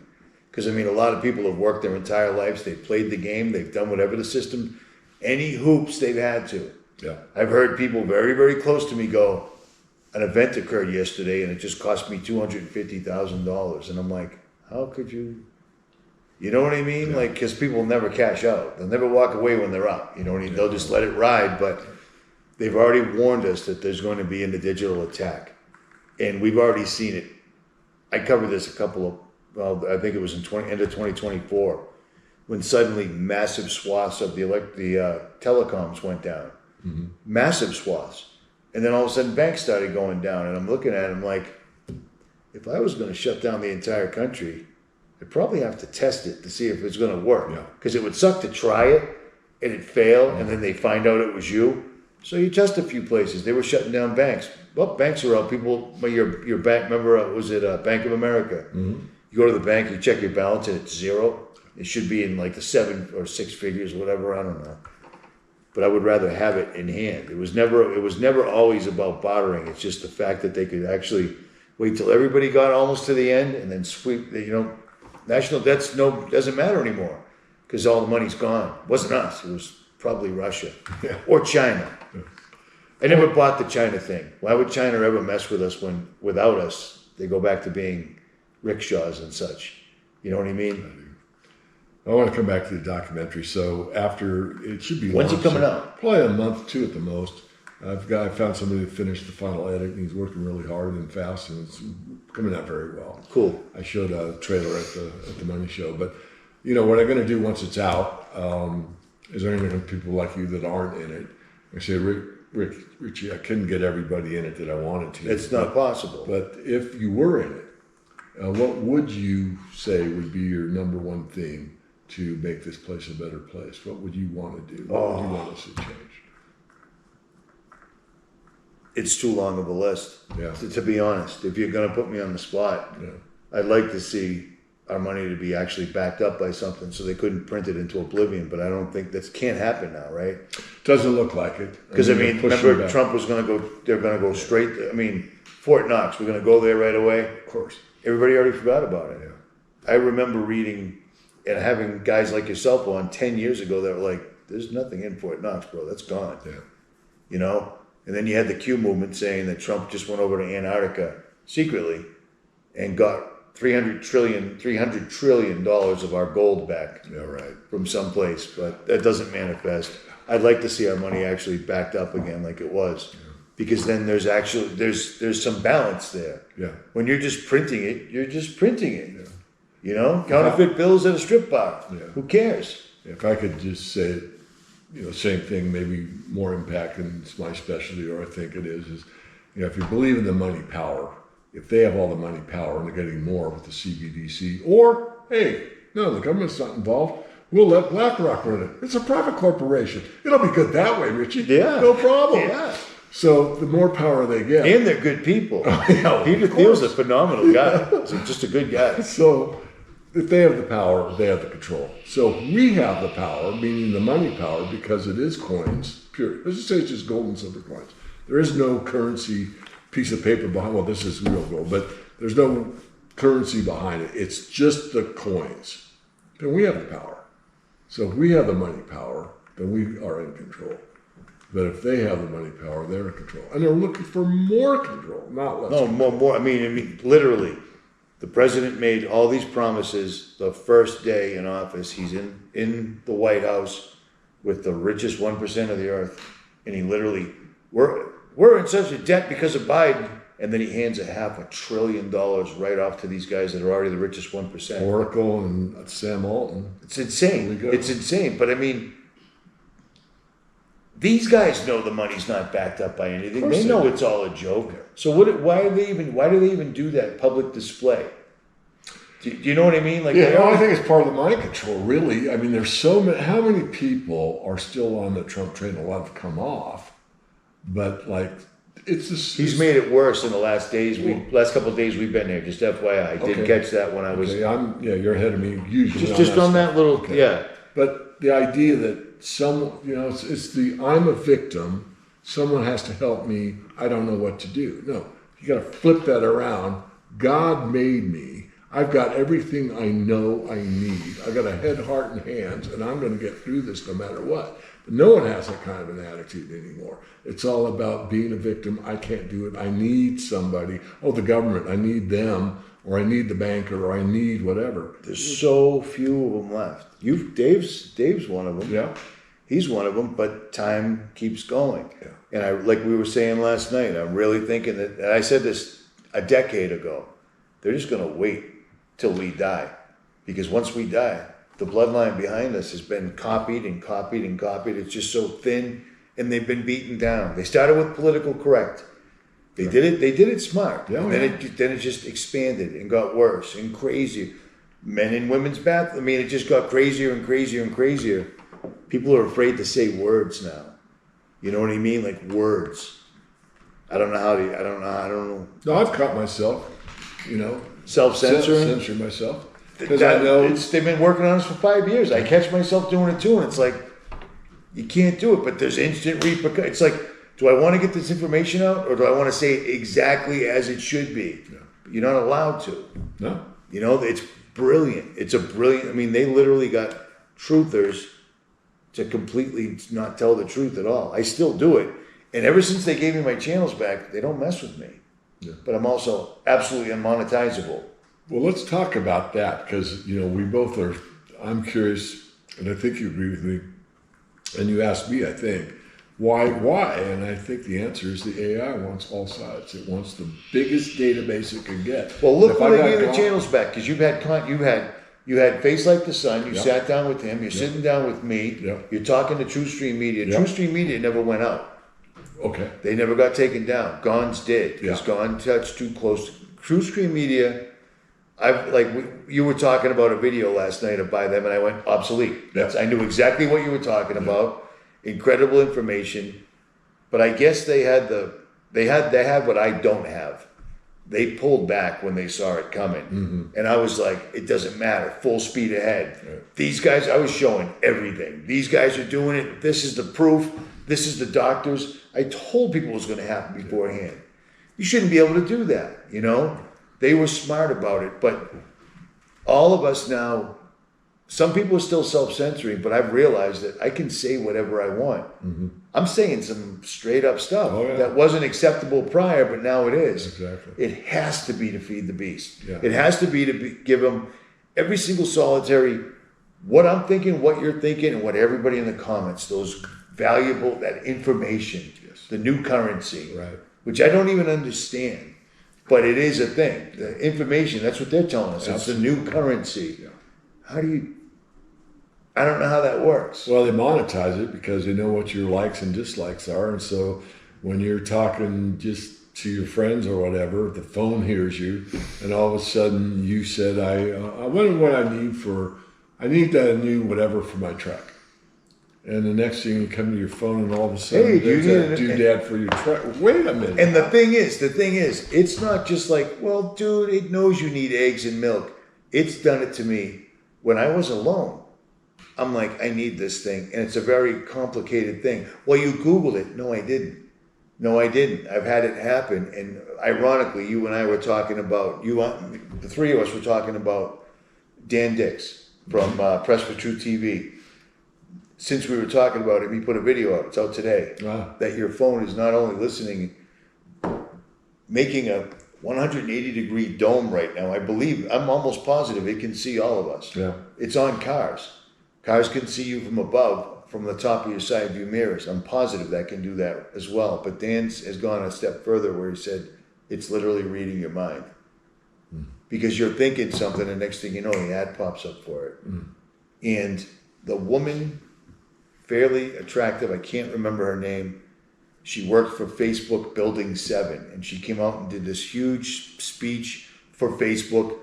Speaker 1: Because, I mean, a lot of people have worked their entire lives. They've played the game. They've done whatever the system, any hoops they've had to.
Speaker 2: Yeah.
Speaker 1: I've heard people very, very close to me go, an event occurred yesterday and it just cost me $250,000. And I'm like, how could you You know what I mean? Like, because people will never cash out. They'll never walk away when they're up. You know what I mean? They'll just let it ride. But they've already warned us that there's going to be a digital attack, and we've already seen it. I covered this a couple of, well, I think it was in end of 2024, when suddenly massive swaths of the telecoms went down, massive swaths, and then all of a sudden banks started going down. And I'm looking at them like, if I was going to shut down the entire country, I'd probably have to test it to see if it's going to work. Because it would suck to try it and it fail, and then they find out it was you. So you test a few places. They were shutting down banks. Well, banks are out. People, your bank, remember, was it Bank of America? You go to the bank, you check your balance, and it's zero. It should be in like the 7 or 6 figures, whatever. I don't know. But I would rather have it in hand. It was never always about bartering. It's just the fact that they could actually wait till everybody got almost to the end and then sweep. National debt's doesn't matter anymore because all the money's gone. It wasn't us. It was probably Russia or China. I never bought the China thing. Why would China ever mess with us when without us they go back to being rickshaws and such? You know what I mean?
Speaker 3: I want to come back to the documentary. So after, it should be
Speaker 1: When's it
Speaker 3: launched,
Speaker 1: coming out?
Speaker 3: Probably a month, 2 at the most. I found somebody to finish the final edit, and he's working really hard and fast, and it's coming out very well.
Speaker 1: Cool.
Speaker 3: I showed a trailer at the Money Show, but what I'm going to do once it's out is I'm going to have people like you that aren't in it. I say, Richie, I couldn't get everybody in it that I wanted to.
Speaker 1: It's not possible.
Speaker 3: But if you were in it, what would you say would be your number one thing to make this place a better place? What would you want to do? What would you want us to change?
Speaker 1: It's too long of a list.
Speaker 3: Yeah.
Speaker 1: To be honest, if you're going to put me on the spot, I'd like to see our money to be actually backed up by something so they couldn't print it into oblivion. But I don't think that can't happen now, right?
Speaker 3: Doesn't look like it.
Speaker 1: Because
Speaker 3: they're pushing
Speaker 1: remember
Speaker 3: back.
Speaker 1: Trump was going to go. They're going to go straight. Fort Knox. We're going to go there right away.
Speaker 3: Of course.
Speaker 1: Everybody already forgot about it.
Speaker 3: Yeah.
Speaker 1: I remember reading and having guys like yourself on 10 years ago that were like, "There's nothing in Fort Knox, bro. That's gone."
Speaker 3: Yeah.
Speaker 1: And then you had the Q movement saying that Trump just went over to Antarctica secretly and got $300 trillion of our gold back from someplace, but that doesn't manifest. I'd like to see our money actually backed up again like it was, because then there's some balance there.
Speaker 3: Yeah.
Speaker 1: When you're just printing it, you're just printing it. Counterfeit bills at a strip bar.
Speaker 3: Yeah.
Speaker 1: Who cares?
Speaker 3: If I could just say it, same thing, maybe more impact, and it's my specialty, or I think it is if you believe in the money power, if they have all the money power and they're getting more with the CBDC, or, hey, no, the government's not involved, we'll let BlackRock run it. It's a private corporation. It'll be good that way, Richie.
Speaker 1: Yeah.
Speaker 3: No problem.
Speaker 1: Yeah.
Speaker 3: So the more power they get.
Speaker 1: And they're good people. Peter Thiel's a phenomenal guy. He's just a good guy.
Speaker 3: So if they have the power, they have the control. So we have the power, meaning the money power, because it is coins, period. Let's just say it's just gold and silver coins. There is no currency piece of paper behind, well, this is real gold, but there's no currency behind it. It's just the coins. Then we have the power. So if we have the money power, then we are in control. But if they have the money power, they're in control. And they're looking for more control, not less.
Speaker 1: No, more. I mean, literally, the president made all these promises the first day in office. He's in the White House with the richest 1% of the earth. And he literally, we're in such a debt because of Biden. And then he hands $500 billion right off to these guys that are already the richest 1%.
Speaker 3: Oracle and Sam Altman.
Speaker 1: It's insane. It's insane. But I mean, these guys know the money's not backed up by anything. They know it's all a joke. So why do they even do that public display? Do you know what I mean? Like,
Speaker 3: I think it's part of the mind control, really. I mean, there's so many. How many people are still on the Trump train? A lot have come off, but it's just.
Speaker 1: He's made it worse in the last couple of days we've been there. Just FYI, I didn't catch that when I was.
Speaker 3: You're ahead of me. Usually,
Speaker 1: just on that little,
Speaker 3: But the idea that it's I'm a victim. Someone has to help me. I don't know what to do. No, you got to flip that around. God made me. I've got everything I know I need. I've got a head, heart, and hands, and I'm going to get through this no matter what. But no one has that kind of an attitude anymore. It's all about being a victim. I can't do it. I need somebody. Oh, the government. I need them. or I need the banker, or I need whatever.
Speaker 1: There's so few of them left. Dave's one of them.
Speaker 3: Yeah.
Speaker 1: He's one of them, but time keeps going.
Speaker 3: Yeah.
Speaker 1: And I, like we were saying last night, I'm really thinking that, and I said this a decade ago, they're just going to wait till we die. Because once we die, the bloodline behind us has been copied and copied and copied. It's just so thin, and they've been beaten down. They started with political correct. They did it smart.
Speaker 3: Yeah,
Speaker 1: And then it just expanded and got worse and crazier. Men and women's bath. I mean, it just got crazier and crazier and crazier. People are afraid to say words now. You know what I mean? Like words. I don't know.
Speaker 3: No, I've caught myself,
Speaker 1: Self-censoring.
Speaker 3: censor myself. Because I know.
Speaker 1: They've been working on this for 5 years. I catch myself doing it too, and it's like, you can't do it, but there's instant repercussions. It's like, do I want to get this information out, or do I want to say it exactly as it should be?
Speaker 3: Yeah.
Speaker 1: You're not allowed to.
Speaker 3: No.
Speaker 1: It's brilliant. I mean, they literally got truthers to completely not tell the truth at all. I still do it. And ever since they gave me my channels back, they don't mess with me.
Speaker 3: Yeah.
Speaker 1: But I'm also absolutely unmonetizable.
Speaker 3: Well, let's talk about that because, we both are, I'm curious, and I think you agree with me, and you asked me, I think, why? And I think the answer is the AI wants all sides. It wants the biggest database it can get.
Speaker 1: Well, look
Speaker 3: If
Speaker 1: when
Speaker 3: I
Speaker 1: they
Speaker 3: got
Speaker 1: gave the
Speaker 3: gone-
Speaker 1: channels back, because you had Face Like the Sun, you sat down with him, you're sitting down with me,
Speaker 3: Yeah.
Speaker 1: you're talking to True Stream Media.
Speaker 3: Yeah.
Speaker 1: True Stream Media never went out.
Speaker 3: Okay.
Speaker 1: They never got taken down. Gon's did, because
Speaker 3: Yeah.
Speaker 1: Gon touched too close. True Stream Media, you were talking about a video last night by them, and I went obsolete.
Speaker 3: Yeah.
Speaker 1: I knew exactly what you were talking about. Incredible information, but I guess they had what I don't have. They pulled back when they saw it coming, and I was like, it doesn't matter. Full speed ahead.
Speaker 3: Right.
Speaker 1: These guys, I was showing everything. These guys are doing it. This is the proof. This is the doctors. I told people it was going to happen beforehand. You shouldn't be able to do that. They were smart about it, but all of us now, some people are still self-censoring, but I've realized that I can say whatever I want. I'm saying some straight up stuff
Speaker 3: Oh, yeah.
Speaker 1: that wasn't acceptable prior, but now it is.
Speaker 3: Exactly.
Speaker 1: It has to be to feed the beast.
Speaker 3: Yeah.
Speaker 1: It has to be to give them every single solitary, what I'm thinking, what you're thinking, and what everybody in the comments, those valuable, that information,
Speaker 3: Yes.
Speaker 1: the new currency,
Speaker 3: Right.
Speaker 1: which I don't even understand. But it is a thing. The information, that's what they're telling us. It's the new currency.
Speaker 3: Yeah.
Speaker 1: I don't know how that works.
Speaker 3: Well, they monetize it because they know what your likes and dislikes are. And so when you're talking just to your friends or whatever, the phone hears you, and all of a sudden you said, I wonder what I need that new whatever for my truck. And the next thing you come to your phone and all of a sudden
Speaker 1: Hey,
Speaker 3: there's
Speaker 1: you
Speaker 3: that
Speaker 1: need
Speaker 3: doodad for your truck. Wait a minute.
Speaker 1: And the thing is, it's not just like, well, dude, it knows you need eggs and milk. It's done it to me when I was alone. I'm like, I need this thing. And it's a very complicated thing. Well, you Googled it. No, I didn't. I've had it happen. And ironically, you and I were talking about, the three of us were talking about Dan Dix from Press for Truth TV. Since we were talking about it, he put a video out. It's out today.
Speaker 3: Wow.
Speaker 1: That your phone is not only listening, making a 180-degree dome right now. I'm almost positive it can see all of us.
Speaker 3: Yeah.
Speaker 1: It's on cars. Cars can see you from above, from the top of your side view mirrors. I'm positive that can do that as well. But Dan's has gone a step further where he said it's literally reading your mind. Because you're thinking something, and next thing you know, the ad pops up for it. And the woman, fairly attractive, I can't remember her name, she worked for Facebook Building 7, and she came out and did this huge speech for Facebook.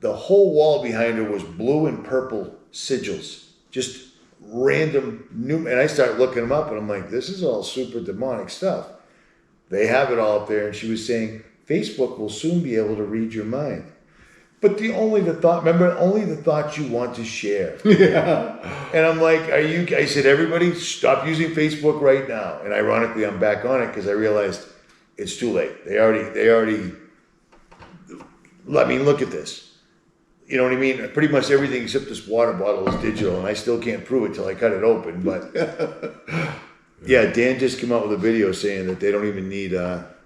Speaker 1: The whole wall behind her was blue and purple sigils, just random new, and I start looking them up, and I'm like, this is all super demonic stuff. They have it all up there, and she was saying, Facebook will soon be able to read your mind. But only the thoughts you want to share. Yeah. And I'm like, I said, everybody stop using Facebook right now. And ironically, I'm back on it because I realized it's too late. They already, I mean, look at this. You know what I mean? Pretty much everything except this water bottle is digital, and I still can't prove it till I cut it open. But yeah, Dan just came out with a video saying that they don't even need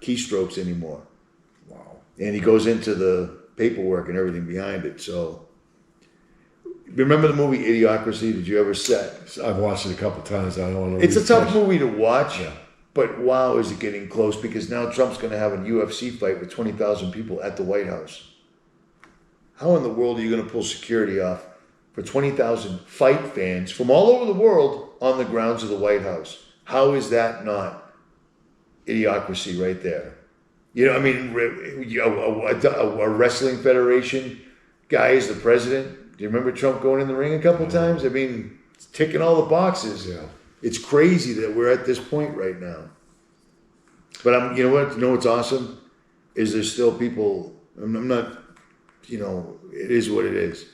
Speaker 1: keystrokes anymore.
Speaker 3: Wow.
Speaker 1: And he goes into the paperwork and everything behind it. So, remember the movie Idiocracy? Did you ever set?
Speaker 2: I've watched it a couple times. I don't want to.
Speaker 1: It's a tough movie to watch,
Speaker 2: Yeah.
Speaker 1: but wow, is it getting close? Because now Trump's going to have a UFC fight with 20,000 people at the White House. How in the world are you going to pull security off for 20,000 fight fans from all over the world on the grounds of the White House? How is that not idiocracy right there? You know, I mean, a wrestling federation guy is the president. Do you remember Trump going in the ring a couple times? I mean, it's ticking all the boxes.
Speaker 2: Yeah.
Speaker 1: It's crazy that we're at this point right now. But you know what? You know what's awesome is there's still people. I'm not. You know, it is what it is.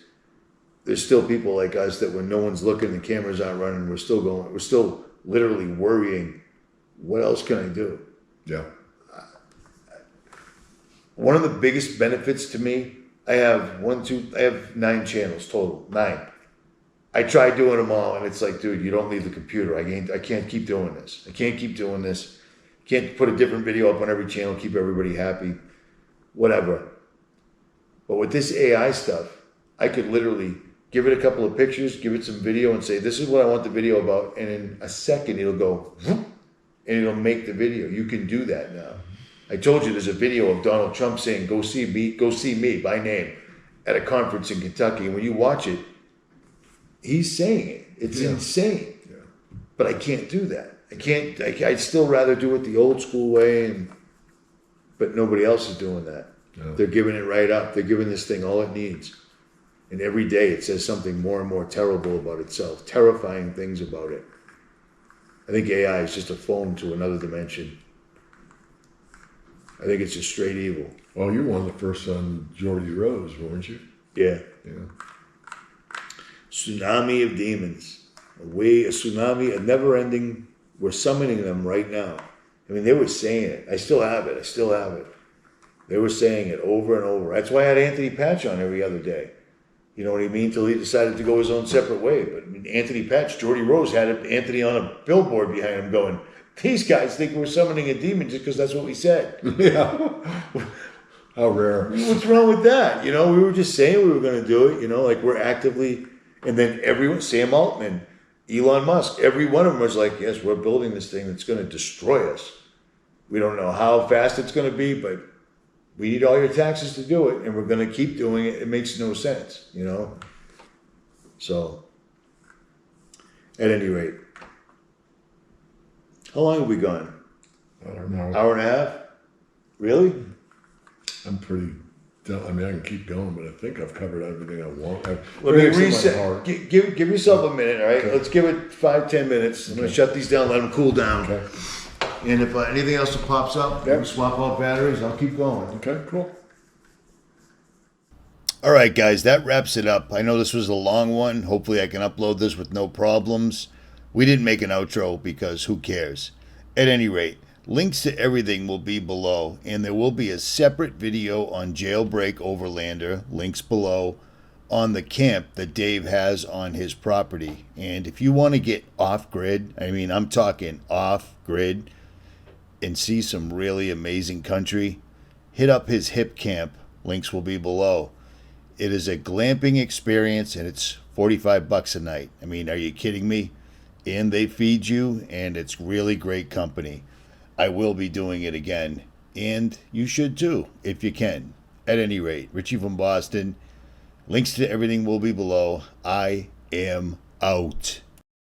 Speaker 1: There's still people like us that when no one's looking, the cameras aren't running, we're still going. We're still literally worrying. What else can I do?
Speaker 2: Yeah.
Speaker 1: One of the biggest benefits to me, I have 9 channels total. 9. I tried doing them all, and it's like, dude, you don't leave the computer. I can't keep doing this. I can't keep doing this. Can't put a different video up on every channel, keep everybody happy, whatever. But with this AI stuff, I could literally give it a couple of pictures, give it some video, and say, this is what I want the video about, and in a second it'll go, whoop, and it'll make the video. You can do that now. I told you there's a video of Donald Trump saying, go see me by name at a conference in Kentucky. And when you watch it, he's saying it. It's insane.
Speaker 2: Yeah.
Speaker 1: But I can't do that. I'd still rather do it the old school way, but nobody else is doing that.
Speaker 2: No.
Speaker 1: They're giving it right up. They're giving this thing all it needs. And every day it says something more and more terrible about itself, terrifying things about it. I think AI is just a phone to another dimension. I think it's just straight evil.
Speaker 2: Well, you were one of the first on Geordie Rose, weren't you?
Speaker 1: Yeah.
Speaker 2: Yeah.
Speaker 1: Tsunami of demons. A tsunami, a never ending. We're summoning them right now. I mean, they were saying it. I still have it. They were saying it over and over. That's why I had Anthony Patch on every other day. You know what I mean? Till he decided to go his own separate way. But I mean, Anthony Patch, Geordie Rose had Anthony on a billboard behind him going, these guys think we're summoning a demon just because that's what we said.
Speaker 2: Yeah. How rare.
Speaker 1: What's wrong with that? You know, we were just saying we were going to do it, you know, like we're actively, and then everyone, Sam Altman, Elon Musk, every one of them was like, yes, we're building this thing that's going to destroy us. We don't know how fast it's going to be, but we need all your taxes to do it, and we're going to keep doing it. It makes no sense, you know? So, at any rate, how long have we gone?
Speaker 2: I don't know.
Speaker 1: Hour and a half? Really?
Speaker 2: I'm pretty done. I mean, I can keep going, but I think I've covered everything I want.
Speaker 1: Let me reset. Give yourself a minute, all right?
Speaker 2: Okay.
Speaker 1: Let's give it 5-10 minutes. I'm going to shut these down, let them cool down.
Speaker 2: Okay.
Speaker 1: And if anything else pops up, we swap out batteries, I'll keep going.
Speaker 2: Okay, cool.
Speaker 1: All right, guys, that wraps it up. I know this was a long one. Hopefully I can upload this with no problems. We didn't make an outro because who cares? At any rate, links to everything will be below, and there will be a separate video on Jailbreak Overlander, links below, on the camp that Dave has on his property. And if you want to get off-grid, I mean, I'm talking off-grid, and see some really amazing country, hit up his hip camp. Links will be below. It is a glamping experience, and it's $45 a night. I mean, are you kidding me? And they feed you, and it's really great company. I will be doing it again, and you should too, if you can. At any rate, Richie from Boston. Links to everything will be below. I am out.